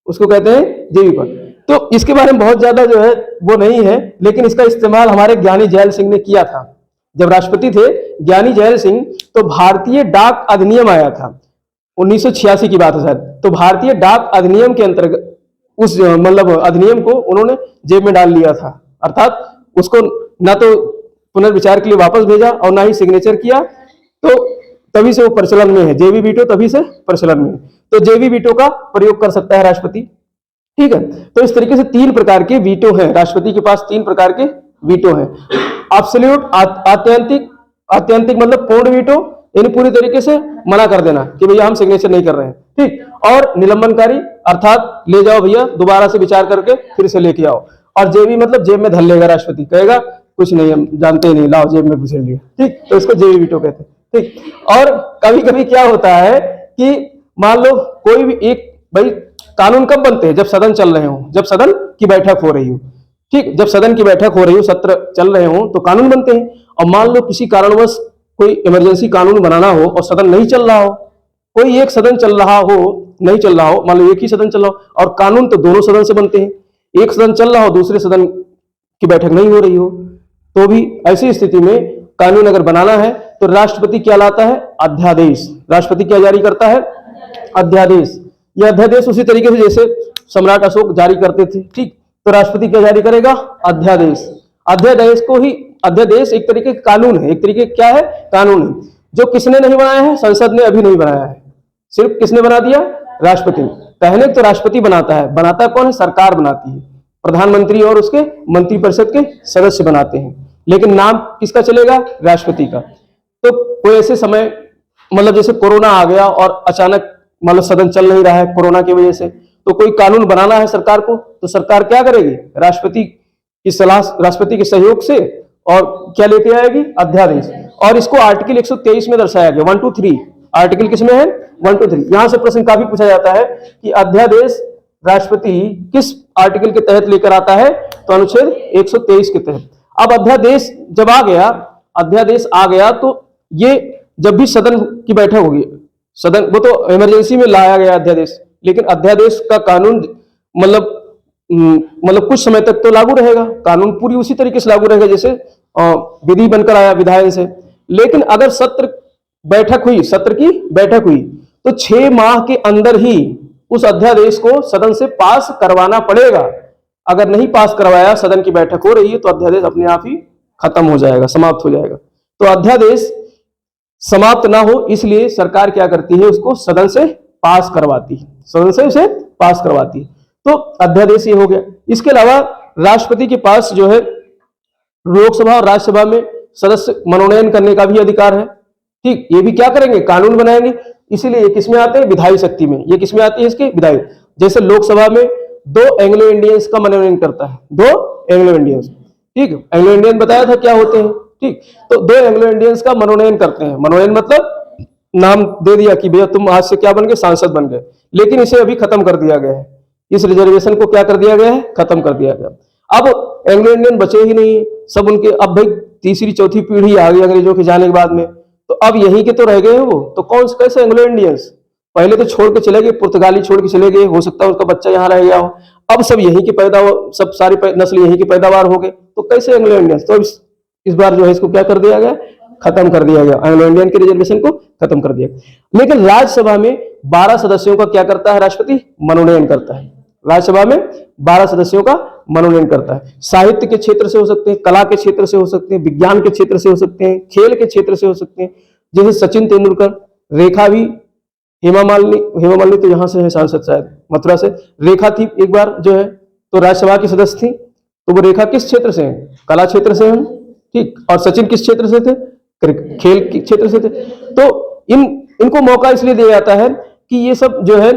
उसको कहते हैं जेबी पावर। तो इसके बारे में बहुत ज्यादा जो है वो नहीं है, लेकिन इसका इस्तेमाल हमारे ज्ञानी जैल सिंह ने किया था। जब राष्ट्रपति थे ज्ञानी जैल सिंह, तो भारतीय डाक अधिनियम आया था, 1986 की बात है शायद। तो भारतीय डाक अधिनियम के अंतर्गत उस मतलब अधिनियम को उन्होंने जेब में डाल लिया था, अर्थात उसको ना तो पुनर्विचार के लिए वापस भेजा और ना ही सिग्नेचर किया। तो तभी से वो प्रचलन में है, जेबी वीटो तभी से प्रचलन में है। तो जेबी वीटो का प्रयोग कर सकता है राष्ट्रपति। ठीक है, तो इस तरीके से 3 प्रकार के वीटो हैं राष्ट्रपति के पास, 3 प्रकार के वीटो हैं। एब्सोल्यूट, आत्यंतिक मतलब पूर्ण वीटो, यानी पूरी तरीके से मना कर देना कि भैया हम सिग्नेचर नहीं कर रहे हैं। ठीक, और निलंबनकारी अर्थात ले जाओ भैया, दोबारा से विचार करके फिर से लेके आओ। और जेबी मतलब जेब में धर लेगा राष्ट्रपति, कहेगा कुछ नहीं हम जानते ही नहीं, लाओ जेब में घुस लिया। ठीक, तो इसको जेबी वीटो कहते हैं। ठीक, और कभी कभी क्या होता है कि मान लो कोई भी एक, भाई कानून कब बनते हैं, जब सदन चल रहे हो, जब सदन की बैठक हो रही हो। ठीक, जब सदन की बैठक हो रही हो, सत्र चल रहे हो तो कानून बनते हैं। और मान लो किसी कारणवश कोई इमरजेंसी कानून बनाना हो और सदन नहीं चल रहा हो, कोई एक सदन चल रहा हो, नहीं चल रहा हो, मान लो एक ही सदन चल रहा हो और कानून तो दोनों सदन से बनते हैं, एक सदन चल रहा हो दूसरे सदन की बैठक नहीं हो रही हो, तो भी ऐसी स्थिति में कानून अगर बनाना है तो राष्ट्रपति क्या लाता है? अध्यादेश। राष्ट्रपति क्या जारी करता है? अध्यादेश। यह अध्यादेश उसी तरीके से जैसे सम्राट अशोक जारी करते थे, ठीक, तो राष्ट्रपति क्या जारी करेगा? अध्यादेश। अध्यादेश को ही, अध्यादेश एक तरीके का कानून है, एक तरीके क्या है? कानून है, जो किसने नहीं बनाया है? संसद ने अभी नहीं बनाया है, सिर्फ किसने बना दिया? राष्ट्रपति ने। पहले तो राष्ट्रपति बनाता है, बनाता कौन है? सरकार बनाती है, प्रधानमंत्री और उसके मंत्रिपरिषद के सदस्य बनाते हैं, लेकिन नाम किसका चलेगा? राष्ट्रपति का। तो कोई ऐसे समय, मतलब जैसे कोरोना आ गया और अचानक मतलब सदन चल नहीं रहा है कोरोना की वजह से, तो कोई कानून बनाना है सरकार को, तो सरकार क्या करेगी? राष्ट्रपति की सलाह, राष्ट्रपति के सहयोग से, और क्या लेके आएगी? अध्यादेश। और इसको आर्टिकल 123 में दर्शाया गया, 1 2 3 आर्टिकल किसमें है? 1 2 3। यहां से प्रश्न काफी पूछा जाता है कि अध्यादेश राष्ट्रपति किस आर्टिकल के तहत लेकर आता है? तो अनुच्छेद 123 के तहत। अब अध्यादेश जब आ गया, अध्यादेश आ गया, तो ये जब भी सदन की बैठक होगी, सदन, वो तो इमरजेंसी में लाया गया अध्यादेश, लेकिन अध्यादेश का कानून मतलब कुछ समय तक तो लागू रहेगा, कानून पूरी उसी तरीके से लागू रहेगा जैसे विधि बनकर आया विधायन से। लेकिन अगर सत्र की बैठक हुई तो 6 माह के अंदर ही उस अध्यादेश को सदन से पास करवाना पड़ेगा। अगर नहीं पास करवाया, सदन की बैठक हो रही है, तो अध्यादेश अपने आप ही खत्म हो जाएगा, समाप्त हो जाएगा। तो अध्यादेश समाप्त ना हो इसलिए सरकार क्या करती है? उसको सदन से पास करवाती है, सदन से उसे पास करवाती है। तो अध्यादेश ये हो गया। इसके अलावा राष्ट्रपति के पास जो है लोकसभा और राज्यसभा में सदस्य मनोनयन करने का भी अधिकार है, ठीक, ये भी क्या करेंगे? कानून बनाएंगे। इसीलिए ये किसमें आते हैं? विधायी शक्ति में। ये किसमें आती है? इसके विधायी। जैसे लोकसभा में 2 एंग्लो इंडियंस का मनोनयन करता है, 2 एंग्लो इंडियंस, ठीक, एंग्लो इंडियन बताया था क्या होते हैं, ठीक, तो 2 एंग्लो इंडियंस का मनोनयन करते हैं। मनोनयन मतलब नाम दे दिया कि भैया तुम आज से क्या बन गए? सांसद बन गए। लेकिन इसे अभी खत्म कर दिया गया है, इस रिजर्वेशन को क्या कर दिया गया है? खत्म कर दिया गया। अब एंग्लो इंडियन बचे ही नहीं, सब उनके, अब भाई तीसरी चौथी पीढ़ी आ गई अंग्रेजों के जाने के बाद में, तो अब यहीं के तो रह गए हैं वो, तो कौन से कैसे एंग्लो इंडियंस? पहले तो छोड़ के चले गए, पुर्तगाली छोड़ के चले गए, हो सकता है उसका बच्चा यहाँ रह गया हो, अब सब यहीं की पैदावार, सब सारी नस्ल यहीं की पैदावार हो गए, तो कैसे एंग्लो इंडियंस? तो इस बार जो है इसको क्या कर दिया गया? खत्म कर दिया गया, एंग्लो इंडियन के रिजर्वेशन को खत्म कर दिया। लेकिन राज्यसभा में 12 सदस्यों का क्या करता है? राष्ट्रपति मनोनयन करता है। राज्यसभा में 12 सदस्यों का मनोनयन करता है। साहित्य के क्षेत्र से हो सकते हैं, कला के क्षेत्र से हो सकते हैं, विज्ञान के क्षेत्र से हो सकते हैं, खेल के क्षेत्र से हो सकते हैं, जैसे सचिन तेंदुलकर, रेखा भी, हेमा मालिनी तो यहाँ से है सांसद, शायद मथुरा से, रेखा थी एक बार जो है, तो राज्यसभा की सदस्य थी। तो वो रेखा किस क्षेत्र से है? कला क्षेत्र से हैं, ठीक, और सचिन किस क्षेत्र से थे? खेल के क्षेत्र से थे। तो इनको मौका इसलिए दिया जाता है कि ये सब जो है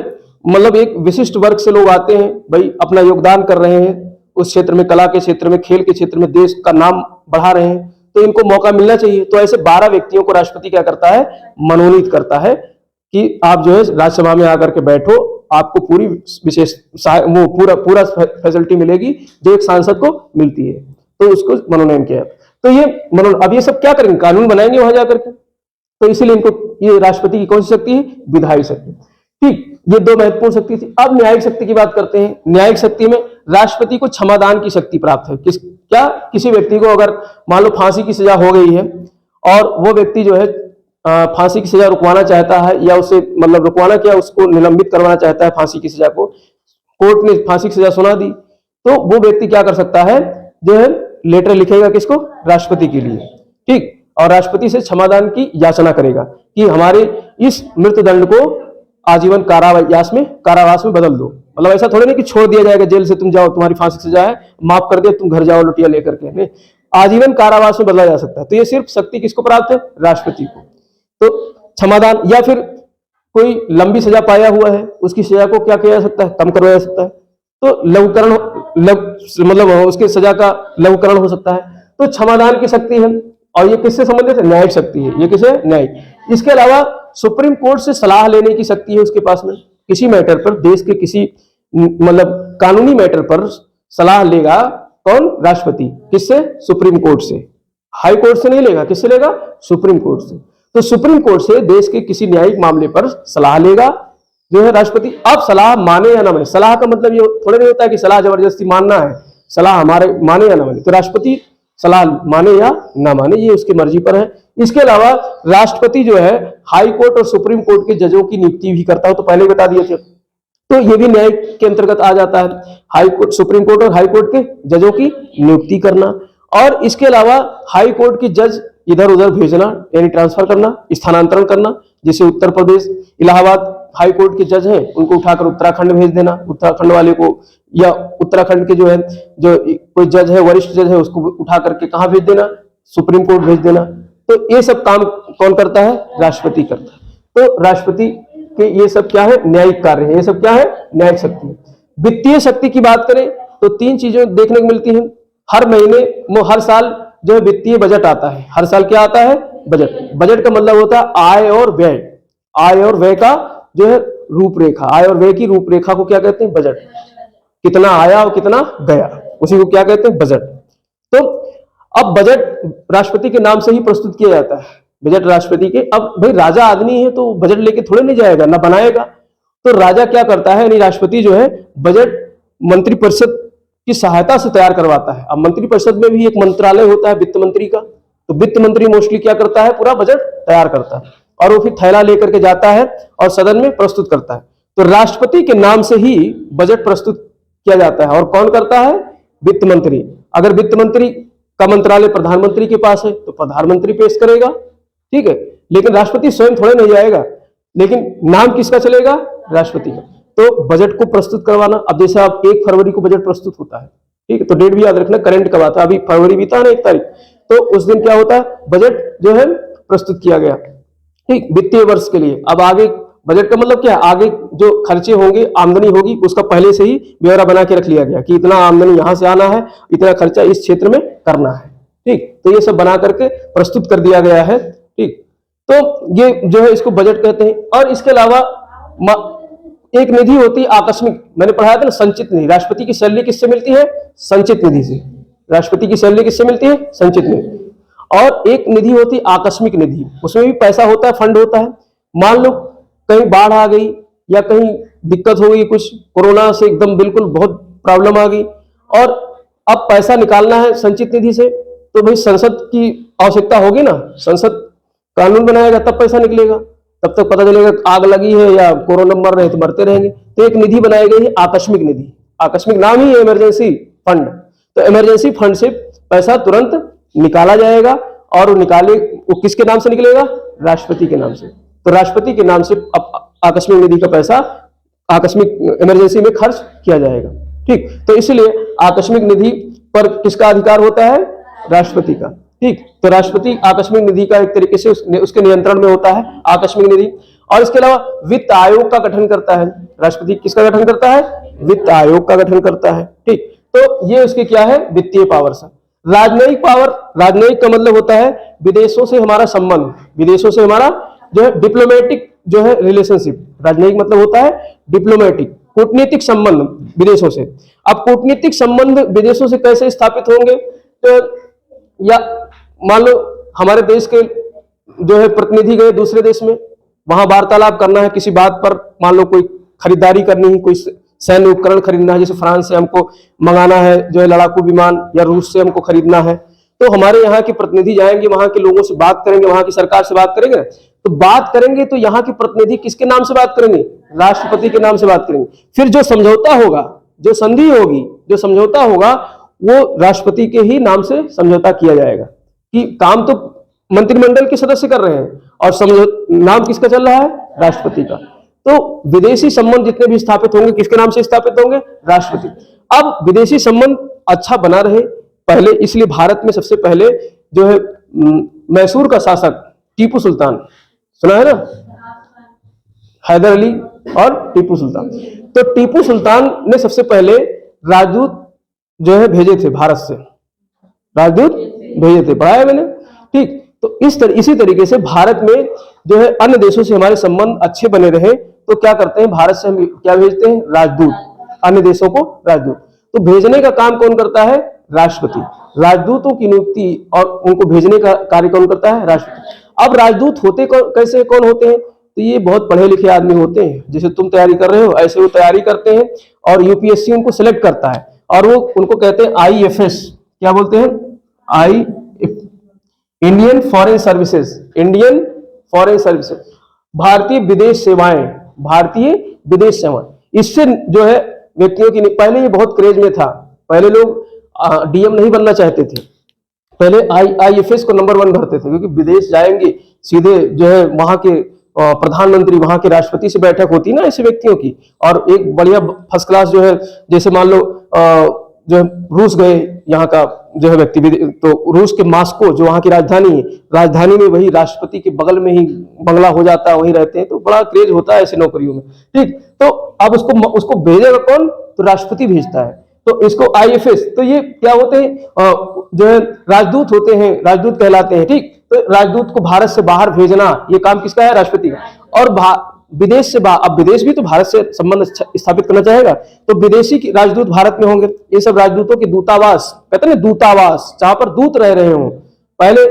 मतलब एक विशिष्ट वर्ग से लोग आते हैं, भाई अपना योगदान कर रहे हैं उस क्षेत्र में, कला के क्षेत्र में, खेल के क्षेत्र में, देश का नाम बढ़ा रहे हैं, तो इनको मौका मिलना चाहिए। तो ऐसे 12 व्यक्तियों को राष्ट्रपति क्या करता है? मनोनीत करता है कि आप जो है राज्यसभा में आकर के बैठो, आपको पूरी विशेष वो पूरा फैसिलिटी मिलेगी जो एक सांसद को मिलती है, तो उसको मनोनयन किया। तो ये अब ये सब क्या करेंगे? कानून बनाएंगे वहां जाकर के। तो इसीलिए इनको, ये राष्ट्रपति की कौन सी शक्ति है? विधायी शक्ति, ठीक, ये 2 महत्वपूर्ण शक्ति थी। अब न्यायिक शक्ति की बात करते हैं। न्यायिक शक्ति में राष्ट्रपति को क्षमादान की शक्ति प्राप्त है। किसी व्यक्ति को अगर मान लो फांसी की सजा हो गई है और वो व्यक्ति जो है फांसी की सजा रुकवाना चाहता है, या उसे मतलब रुकवाना क्या, उसको निलंबित करवाना चाहता है फांसी की सजा को, कोर्ट ने फांसी की सजा सुना दी, तो वो व्यक्ति क्या कर सकता है? जो है लेटर लिखेगा किसको? राष्ट्रपति के लिए, ठीक, और राष्ट्रपति से क्षमादान की याचना करेगा कि हमारे इस मृत्युदंड को आजीवन कारावास में बदल दो। मतलब ऐसा थोड़ी नहीं कि छोड़ दिया जाएगा, जेल से तुम जाओ, तुम्हारी फांसी की सजा है, माफ कर दिया, तुम घर जाओ लुटिया लेकर के, नहीं, आजीवन कारावास में बदला जा सकता है। तो ये सिर्फ शक्ति किसको प्राप्त है? राष्ट्रपति को। तो क्षमादान, या फिर कोई लंबी सजा पाया हुआ है, उसकी सजा को क्या किया जा सकता है? कम करवाया जा सकता है, तो लघुकरण, मतलब उसकी सजा का लघुकरण हो सकता है। तो क्षमादान की शक्ति है, और ये किससे संबंधित है? न्यायिक शक्ति है। ये किसे? न्यायिक। इसके अलावा सुप्रीम कोर्ट से सलाह लेने की शक्ति है उसके पास में। किसी मैटर पर, देश के किसी मतलब कानूनी मैटर पर सलाह लेगा कौन? राष्ट्रपति। किससे? सुप्रीम कोर्ट से। हाई कोर्ट से नहीं लेगा, किससे लेगा? सुप्रीम कोर्ट से। तो सुप्रीम कोर्ट से देश के किसी न्यायिक मामले पर सलाह लेगा जो है राष्ट्रपति। अब सलाह माने या ना माने, सलाह का मतलब ये थोड़ा नहीं होता है कि सलाह जबरदस्ती मानना है, सलाह हमारे माने या ना माने। तो राष्ट्रपति सलाह माने या ना माने ये उसकी मर्जी पर है। इसके अलावा राष्ट्रपति जो है हाई कोर्ट और सुप्रीम कोर्ट के जजों की नियुक्ति भी करता हो, तो पहले बता दिए थे, तो ये भी न्यायिक के अंतर्गत आ जाता है। हाई कोर्ट, सुप्रीम कोर्ट और हाई कोर्ट के जजों की नियुक्ति करना, और इसके अलावा हाई कोर्ट के जज इधर उधर भेजना यानी ट्रांसफर करना, स्थानांतरण करना। जैसे उत्तर प्रदेश इलाहाबाद हाई कोर्ट के जज हैं, उनको उठाकर उत्तराखंड भेज देना, उत्तराखंड वाले को, या उत्तराखंड के जो है जो कोई जज है, वरिष्ठ जज है, उसको उठा करके कहाँ भेज देना? सुप्रीम कोर्ट भेज देना। तो ये सब काम कौन करता है? राष्ट्रपति करता है। तो राष्ट्रपति के ये सब क्या है? न्यायिक कार्य है। ये सब क्या है? न्यायिक शक्ति। वित्तीय शक्ति की बात करें तो तीन चीजें देखने को मिलती हैं। हर महीने, हर साल जो है वित्तीय बजट आता है। हर साल क्या आता है? बजट। बजट का मतलब होता है आय और व्यय। आय और व्यय का जो है रूपरेखा, आय और व्यय की रूपरेखा को क्या कहते हैं? बजट। कितना आया और कितना गया, उसी को क्या कहते हैं? बजट। तो अब बजट राष्ट्रपति के नाम से ही प्रस्तुत किया जाता है। बजट राष्ट्रपति के, अब भाई राजा आदमी है तो बजट लेके थोड़े नहीं जाएगा, ना बनाएगा। तो राजा क्या करता है, यानी राष्ट्रपति जो है बजट मंत्रिपरिषद की सहायता से तैयार करवाता है। अब मंत्रिपरिषद में भी एक मंत्रालय होता है वित्त मंत्री का, तो वित्त मंत्री मोस्टली क्या करता है? पूरा बजट तैयार करता है और वो फिर थैला लेकर के जाता है और सदन में प्रस्तुत करता है। तो राष्ट्रपति के नाम से ही बजट प्रस्तुत किया जाता है। और कौन करता है? वित्त मंत्री। अगर वित्त मंत्री का मंत्रालय प्रधानमंत्री के पास है तो प्रधानमंत्री पेश करेगा, ठीक है, लेकिन राष्ट्रपति स्वयं थोड़े नहीं जाएगा, लेकिन नाम किसका चलेगा? राष्ट्रपति का। तो बजट को प्रस्तुत करवाना, अब जैसे आप 1 फरवरी को बजट प्रस्तुत होता है, ठीक है, तो डेट भी याद रखना, करंट कब आता है, अभी फरवरी बीता है ना 1 तारीख, तो उस दिन क्या होता है? बजट जो है प्रस्तुत किया गया, ठीक, वित्तीय वर्ष के लिए। अब आगे बजट का मतलब क्या है? आगे जो खर्चे होंगे, आमदनी होगी, उसका पहले से ही ब्यौरा बना के रख लिया गया कि इतना आमदनी यहां से आना है, इतना खर्चा इस क्षेत्र में करना है, ठीक। तो ये सब बना करके प्रस्तुत कर दिया गया है, ठीक। तो ये जो है इसको बजट कहते हैं। और इसके अलावा एक निधि होती है आकस्मिक, मैंने पढ़ाया था ना, संचित निधि। राष्ट्रपति की सैलरी किससे मिलती है? संचित निधि से। राष्ट्रपति की सैलरी किससे मिलती है? संचित निधि। और एक निधि होती है आकस्मिक निधि, उसमें भी पैसा होता है, फंड होता है। मान लो कहीं बाढ़ आ गई या कहीं दिक्कत हो गई, कुछ कोरोना से एकदम बिल्कुल बहुत प्रॉब्लम आ गई और अब पैसा निकालना है संचित निधि से, तो भाई संसद की आवश्यकता होगी ना, संसद कानून बनाएगा तब पैसा निकलेगा, तब तक पता चलेगा आग लगी है या कोरोना मर रहे तो मरते रहेंगे। तो एक निधि बनाई गई है आकस्मिक निधि, आकस्मिक नाम ही है इमरजेंसी फंड। तो इमरजेंसी फंड से पैसा तुरंत निकाला जाएगा और वो किसके नाम से निकलेगा? राष्ट्रपति के नाम से। तो राष्ट्रपति के नाम से अब आकस्मिक निधि का पैसा आकस्मिक इमरजेंसी में खर्च किया जाएगा, ठीक। तो इसलिए आकस्मिक निधि पर किसका अधिकार होता है? राष्ट्रपति का, ठीक। तो राष्ट्रपति आकस्मिक निधि का एक तरीके से उसके नियंत्रण में होता है आकस्मिक निधि। और इसके अलावा वित्त आयोग का गठन करता है राष्ट्रपति। किसका गठन करता है? वित्त आयोग का गठन करता है, ठीक। तो ये उसके क्या है? वित्तीय पावर्स है। राजनयिक पावर, राजनयिक का मतलब होता है विदेशों से हमारा संबंध, विदेशों से हमारा जो है डिप्लोमेटिक जो है रिलेशनशिप। राजनयिक मतलब होता है डिप्लोमेटिक, कूटनीतिक संबंध विदेशों से। अब कूटनीतिक संबंध विदेशों से कैसे स्थापित होंगे? तो या मान लो हमारे देश के जो है प्रतिनिधि गए दूसरे देश में, वहां वार्तालाप करना है किसी बात पर, मान लो कोई खरीदारी करनी है, कोई सैन्य उपकरण खरीदना है, जैसे फ्रांस से हमको मंगाना है जो है लड़ाकू विमान, या रूस से हमको खरीदना है, तो हमारे यहाँ के प्रतिनिधि जाएंगे, वहां के लोगों से बात करेंगे, वहां की सरकार से बात करेंगे। तो बात करेंगे तो यहाँ के प्रतिनिधि किसके नाम से बात करेंगे? राष्ट्रपति के नाम से बात करेंगे। फिर जो समझौता होगा, जो संधि होगी, जो समझौता होगा, वो राष्ट्रपति के ही नाम से समझौता किया जाएगा। कि काम तो मंत्रिमंडल के सदस्य कर रहे हैं और नाम किसका चल रहा है? राष्ट्रपति का। तो विदेशी संबंध जितने भी स्थापित होंगे किसके नाम से स्थापित होंगे? राष्ट्रपति। अब विदेशी संबंध अच्छा बना रहे पहले, इसलिए भारत में सबसे पहले जो है मैसूर का शासक टीपू सुल्तान, सुना है ना, हैदर अली और टीपू सुल्तान। तो टीपू सुल्तान ने सबसे पहले राजदूत जो है भेजे थे भारत से, राजदूत भेजे थे, पढ़ाया मैंने, ठीक। तो इसी तरीके से भारत में जो है अन्य देशों से हमारे संबंध अच्छे बने रहे, तो क्या करते हैं? भारत से हम क्या भेजते हैं? राजदूत, अन्य देशों को राजदूत। तो भेजने का काम कौन करता है? राष्ट्रपति। राजदूतों की नियुक्ति और उनको भेजने का कार्य कौन करता है? राष्ट्रपति। अब राजदूत होते कैसे कौन होते हैं? तो ये बहुत पढ़े लिखे आदमी होते हैं, जैसे तुम तैयारी कर रहे हो ऐसे वो तैयारी करते हैं और यूपीएससी उनको सिलेक्ट करता है और वो उनको कहते हैं आईएफएस। क्या बोलते हैं? I Indian foreign services, Indian foreign services, भारतीय विदेश सेवाएं, भारतीय विदेश सेवाएं। इससे जो है व्यक्तियों की, पहले ये बहुत क्रेज में था, पहले लोग डीएम नहीं बनना चाहते थे, पहले आईएफएस को नंबर 1 भरते थे, क्योंकि विदेश जाएंगे सीधे जो है वहां के प्रधानमंत्री, वहां के राष्ट्रपति से बैठक होती है ना ऐसे व्यक्तियों की, और एक बढ़िया फर्स्ट क्लास जो है, जैसे मान लो जो है रूस गए यहाँ का जो है व्यक्ति, तो रूस के मॉस्को जो वहां की राजधानी है, राजधानी में वही राष्ट्रपति के बगल में ही बंगला हो जाता है, वहीं रहते हैं, तो बड़ा क्रेज होता है ऐसी नौकरियों में। ठीक, तो अब उसको भेजेगा कौन? तो राष्ट्रपति भेजता है। तो इसको आईएफएस, तो ये क्या होते हैं? जो है राजदूत होते हैं, राजदूत कहलाते हैं। ठीक, तो राजदूत को भारत से बाहर भेजना ये काम किसका है? राष्ट्रपति का। और विदेश से अब विदेश भी तो भारत से संबंध स्थापित करना चाहेगा, तो विदेशी राजदूत भारत में होंगे। ये सब राजदूतों के दूतावास, कहते हैं ना दूतावास, जहां पर दूत रह रहे हों। पहले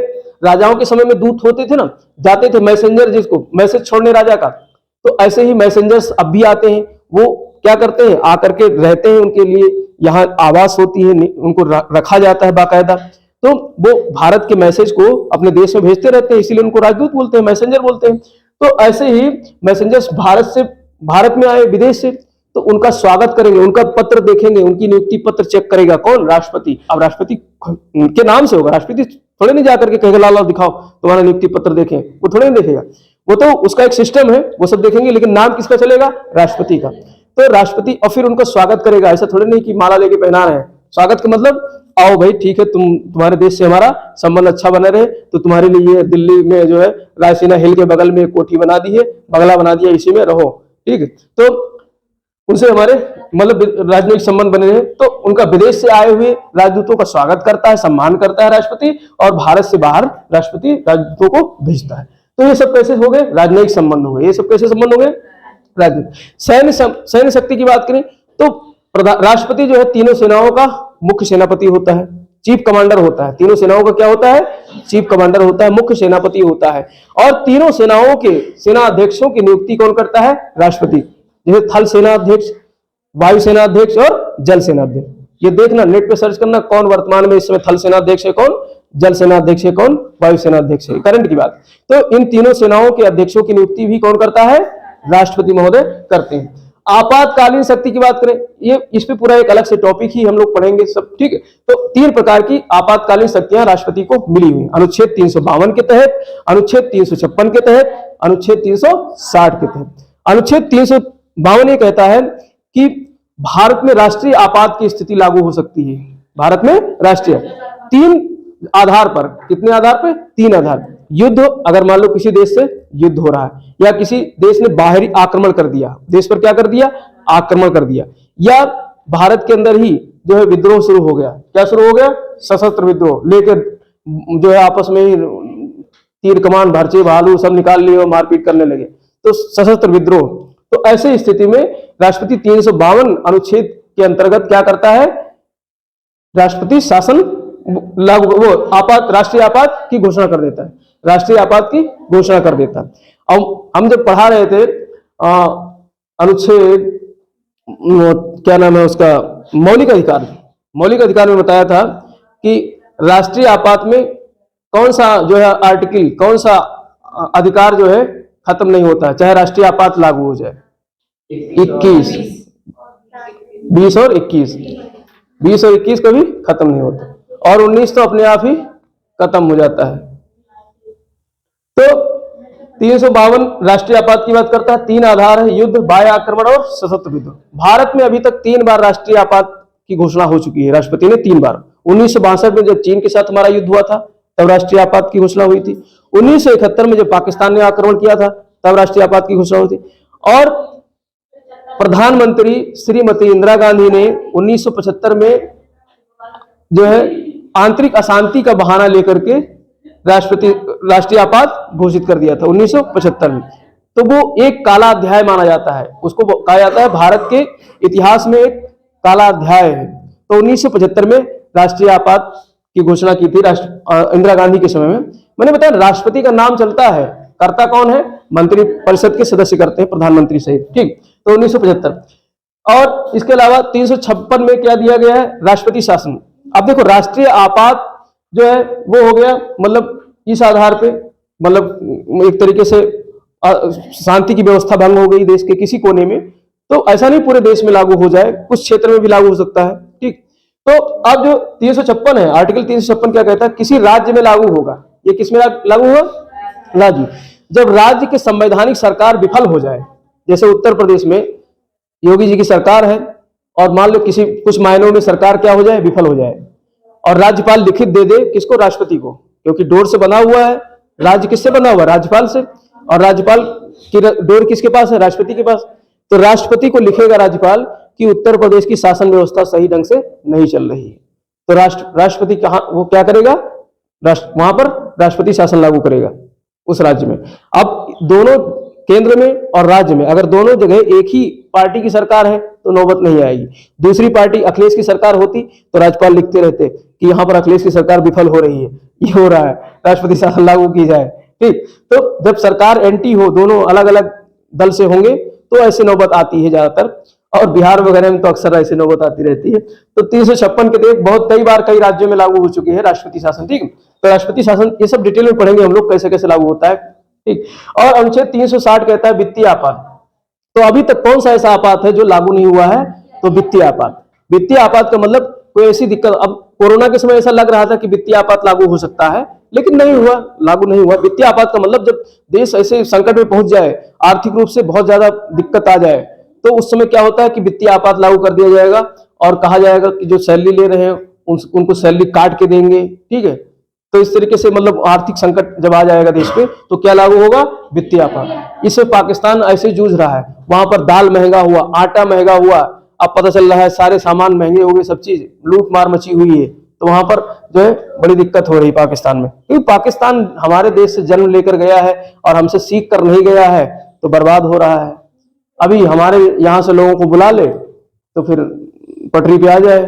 राजाओं के समय में दूत होते थे ना, जाते थे मैसेंजर, जिसको मैसेज छोड़ने राजा का, तो ऐसे ही मैसेंजर्स अब भी आते हैं। वो क्या करते हैं? आकर के रहते हैं, उनके लिए यहाँ आवास होती है, उनको रखा जाता है बाकायदा, तो वो भारत के मैसेज को अपने देश में भेजते रहते हैं, इसीलिए उनको राजदूत बोलते हैं, मैसेंजर बोलते हैं। तो ऐसे ही मैसेंजर्स भारत में आए विदेश से, तो उनका स्वागत करेंगे, उनका पत्र देखेंगे, उनकी नियुक्ति पत्र चेक करेगा कौन? राष्ट्रपति। अब राष्ट्रपति के नाम से होगा, राष्ट्रपति थोड़े नहीं जाकर के कहेगा लाओ दिखाओ तुम्हारा नियुक्ति पत्र देखें, वो थोड़े नहीं देखेगा, वो तो उसका एक सिस्टम है, वो सब देखेंगे, लेकिन नाम किसका चलेगा? राष्ट्रपति का। तो राष्ट्रपति और फिर उनका स्वागत करेगा, ऐसा थोड़े नहीं कि माला लेके पहना रहे हैं। स्वागत का मतलब आओ भाई ठीक है, तुम्हारे देश से हमारा संबंध अच्छा बना रहे, तो तुम्हारे लिए दिल्ली में जो है रायसीना हिल के बगल में कोठी बना दी है, बंगला बना दिया, इसी में रहो। ठीक है, तो उनसे हमारे मतलब राजनयिक संबंध बने रहे, तो उनका विदेश से आए हुए राजदूतों का स्वागत करता है, सम्मान करता है राष्ट्रपति, और भारत से बाहर राष्ट्रपति राजदूतों को भेजता है। तो ये सब कैसे हो गए? राजनयिक संबंध हो गए। ये सब कैसे संबंध हो गए? राजनीतिक। सैन्य शक्ति की बात करें तो राष्ट्रपति जो है तीनों सेनाओं का मुख्य सेनापति होता है, चीफ कमांडर होता है। तीनों सेनाओं का क्या होता है? चीफ कमांडर होता है, मुख्य सेनापति होता है। और तीनों सेनाओं के सेनाध्यक्षों की नियुक्ति कौन करता है? राष्ट्रपति। जैसे थल सेनाध्यक्ष, वायु सेनाध्यक्ष और जल सेनाध्यक्ष। ये देखना, नेट पे सर्च करना कौन वर्तमान में इस समय थल सेनाध्यक्ष है, कौन जल सेनाध्यक्ष है, कौन वायु सेनाध्यक्ष है, करंट की बात। तो इन तीनों सेनाओं के अध्यक्षों की नियुक्ति भी कौन करता है? राष्ट्रपति महोदय करते हैं। आपातकालीन शक्ति की बात करें, ये इस पे पूरा एक अलग से टॉपिक ही हम लोग पढ़ेंगे सब। ठीक है, तो 3 प्रकार की आपातकालीन शक्तियां राष्ट्रपति को मिली हुई, अनुच्छेद 352 के तहत, अनुच्छेद 356 के तहत, अनुच्छेद 360 के तहत। अनुच्छेद 352 ये कहता है कि भारत में राष्ट्रीय आपात की स्थिति लागू हो सकती है। भारत में राष्ट्रीय 3 आधार पर, कितने आधार पर? 3 आधार। युद्ध, अगर मान लो किसी देश से युद्ध हो रहा है, या किसी देश ने बाहरी आक्रमण कर दिया, देश पर क्या कर दिया? आक्रमण कर दिया, या भारत के अंदर ही जो है विद्रोह शुरू हो गया। क्या शुरू हो गया? सशस्त्र विद्रोह, लेकर जो है आपस में ही तीर कमान भरचे भालू सब निकाल लिए और मारपीट करने लगे, तो सशस्त्र विद्रोह। तो ऐसे स्थिति में राष्ट्रपति 352 अनुच्छेद के अंतर्गत क्या करता है? राष्ट्रपति शासन लागू, वो आपात, राष्ट्रीय आपात की घोषणा कर देता है, राष्ट्रीय आपात की घोषणा कर देता है। अब हम जब पढ़ा रहे थे अनुच्छेद क्या नाम है उसका, मौलिक अधिकार, मौलिक अधिकार में बताया था कि राष्ट्रीय आपात में कौन सा जो है आर्टिकल, कौन सा अधिकार जो है खत्म नहीं होता है, चाहे राष्ट्रीय आपात लागू हो जाए। 21, 20 और 21, 20 और 21 कभी खत्म नहीं होता, और 19 तो अपने आप ही खत्म हो जाता है। तो 352 राष्ट्रीय आपात की बात करता है। 3 आधार है, युद्ध, बाह्य आक्रमण और सशस्त्र विद्रोह। भारत में अभी तक 3 बार राष्ट्रीय आपात की घोषणा हो चुकी है, राष्ट्रपति ने 3 बार। 1962 में जब चीन के साथ हमारा युद्ध हुआ था तब राष्ट्रीय आपात की घोषणा हुई थी। 1971 में जब पाकिस्तान ने आक्रमण किया था तब राष्ट्रीय आपात की घोषणा हुई थी। और प्रधानमंत्री श्रीमती इंदिरा गांधी ने 1975 में जो है आंतरिक अशांति का बहाना लेकर के राष्ट्रीय आपात घोषित कर दिया था 1975 में। तो वो एक काला अध्याय माना जाता है, उसको कहा जाता है भारत के इतिहास में एक काला अध्याय है। तो 1975 में राष्ट्रीय आपात की घोषणा की थी इंदिरा गांधी के समय में। मैंने बताया राष्ट्रपति का नाम चलता है, करता कौन है? मंत्री परिषद के सदस्य करते हैं, प्रधानमंत्री सहित। ठीक, तो 1975। और इसके अलावा 356 में क्या दिया गया है? राष्ट्रपति शासन। अब देखो राष्ट्रीय आपात जो है वो हो गया मतलब इस आधार पे, मतलब एक तरीके से शांति की व्यवस्था भंग हो गई देश के किसी कोने में, तो ऐसा नहीं पूरे देश में लागू हो जाए, कुछ क्षेत्र में भी लागू हो सकता है। ठीक, तो अब जो 356 है, आर्टिकल 356 क्या कहता है? किसी राज्य में लागू होगा। ये किस में लागू हुआ? राज्य। जब राज्य की संवैधानिक सरकार विफल हो जाए, जैसे उत्तर प्रदेश में योगी जी की सरकार है और मान लो किसी कुछ मायनों में सरकार क्या हो जाए? विफल हो जाए, और राज्यपाल लिखित दे दे किसको? राष्ट्रपति को, क्योंकि डोर से बना हुआ है राज्य। किससे बना हुआ? राज्यपाल से। और राज्यपाल की डोर किसके पास है? राष्ट्रपति के पास। तो राष्ट्रपति को लिखेगा राज्यपाल कि उत्तर प्रदेश की शासन व्यवस्था सही ढंग से नहीं चल रही है, तो राष्ट्रपति कहां वो क्या करेगा? वहां पर राष्ट्रपति शासन लागू करेगा उस राज्य में। अब दोनों केंद्र में और राज्य में अगर दोनों जगह एक ही पार्टी की सरकार है तो नौबत नहीं आएगी। दूसरी पार्टी अखिलेश की सरकार होती तो राज्यपाल लिखते रहते कि यहां पर अखिलेश की सरकार विफल हो रही है, ये हो रहा है, राष्ट्रपति शासन लागू की जाए। ठीक, तो जब सरकार एंटी हो, दोनों अलग अलग दल से होंगे तो ऐसी नौबत आती है ज्यादातर, और बिहार वगैरह में तो अक्सर ऐसी नौबत आती रहती है। तो 356 के तहत बहुत कई बार कई राज्यों में लागू हो चुकी है राष्ट्रपति शासन। ठीक, तो राष्ट्रपति शासन ये सब डिटेल में पढ़ेंगे हम लोग कैसे कैसे लागू होता है। ठीक, और अनुच्छेद 360 कहता है वित्तीय आपात। तो अभी तक कौन सा ऐसा आपात है जो लागू नहीं हुआ है? तो वित्तीय आपात। वित्तीय आपात का मतलब कोई ऐसी दिक्कत, अब कोरोना के समय ऐसा लग रहा था कि वित्तीय आपात लागू हो सकता है, लेकिन नहीं हुआ, लागू नहीं हुआ। वित्तीय आपात का मतलब जब देश ऐसे संकट में पहुंच जाए, आर्थिक रूप से बहुत ज्यादा दिक्कत आ जाए, तो उस समय क्या होता है कि वित्तीय आपात लागू कर दिया जाएगा और कहा जाएगा कि जो सैलरी ले रहे हैं उनको सैलरी काट के देंगे। ठीक है, तो इस तरीके से मतलब आर्थिक संकट जब आ जाएगा देश पे तो क्या लागू होगा? वित्तीय आपात। इससे पाकिस्तान ऐसे जूझ रहा है, वहां पर दाल महंगा हुआ, आटा महंगा हुआ, अब पता चल रहा है सारे सामान महंगे हो गए, सब चीज लूट मार मची हुई है, तो वहां पर जो है बड़ी दिक्कत हो रही पाकिस्तान में। क्योंकि पाकिस्तान हमारे देश से जन्म लेकर गया है और हमसे सीख कर नहीं गया है, तो बर्बाद हो रहा है। अभी हमारे यहाँ से लोगों को बुला ले तो फिर पटरी पे आ जाए,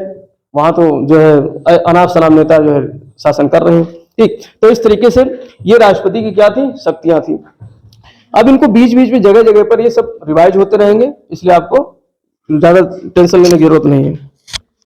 वहां तो जो है अनाप शनाप नेता जो है शासन कर रहे हैं। ठीक, तो इस तरीके से ये राष्ट्रपति की क्या थी? शक्तियां थी। अब इनको बीच बीच में जगह जगह पर ये सब रिवाइज होते रहेंगे, इसलिए आपको ज्यादा टेंशन लेने की जरूरत नहीं है।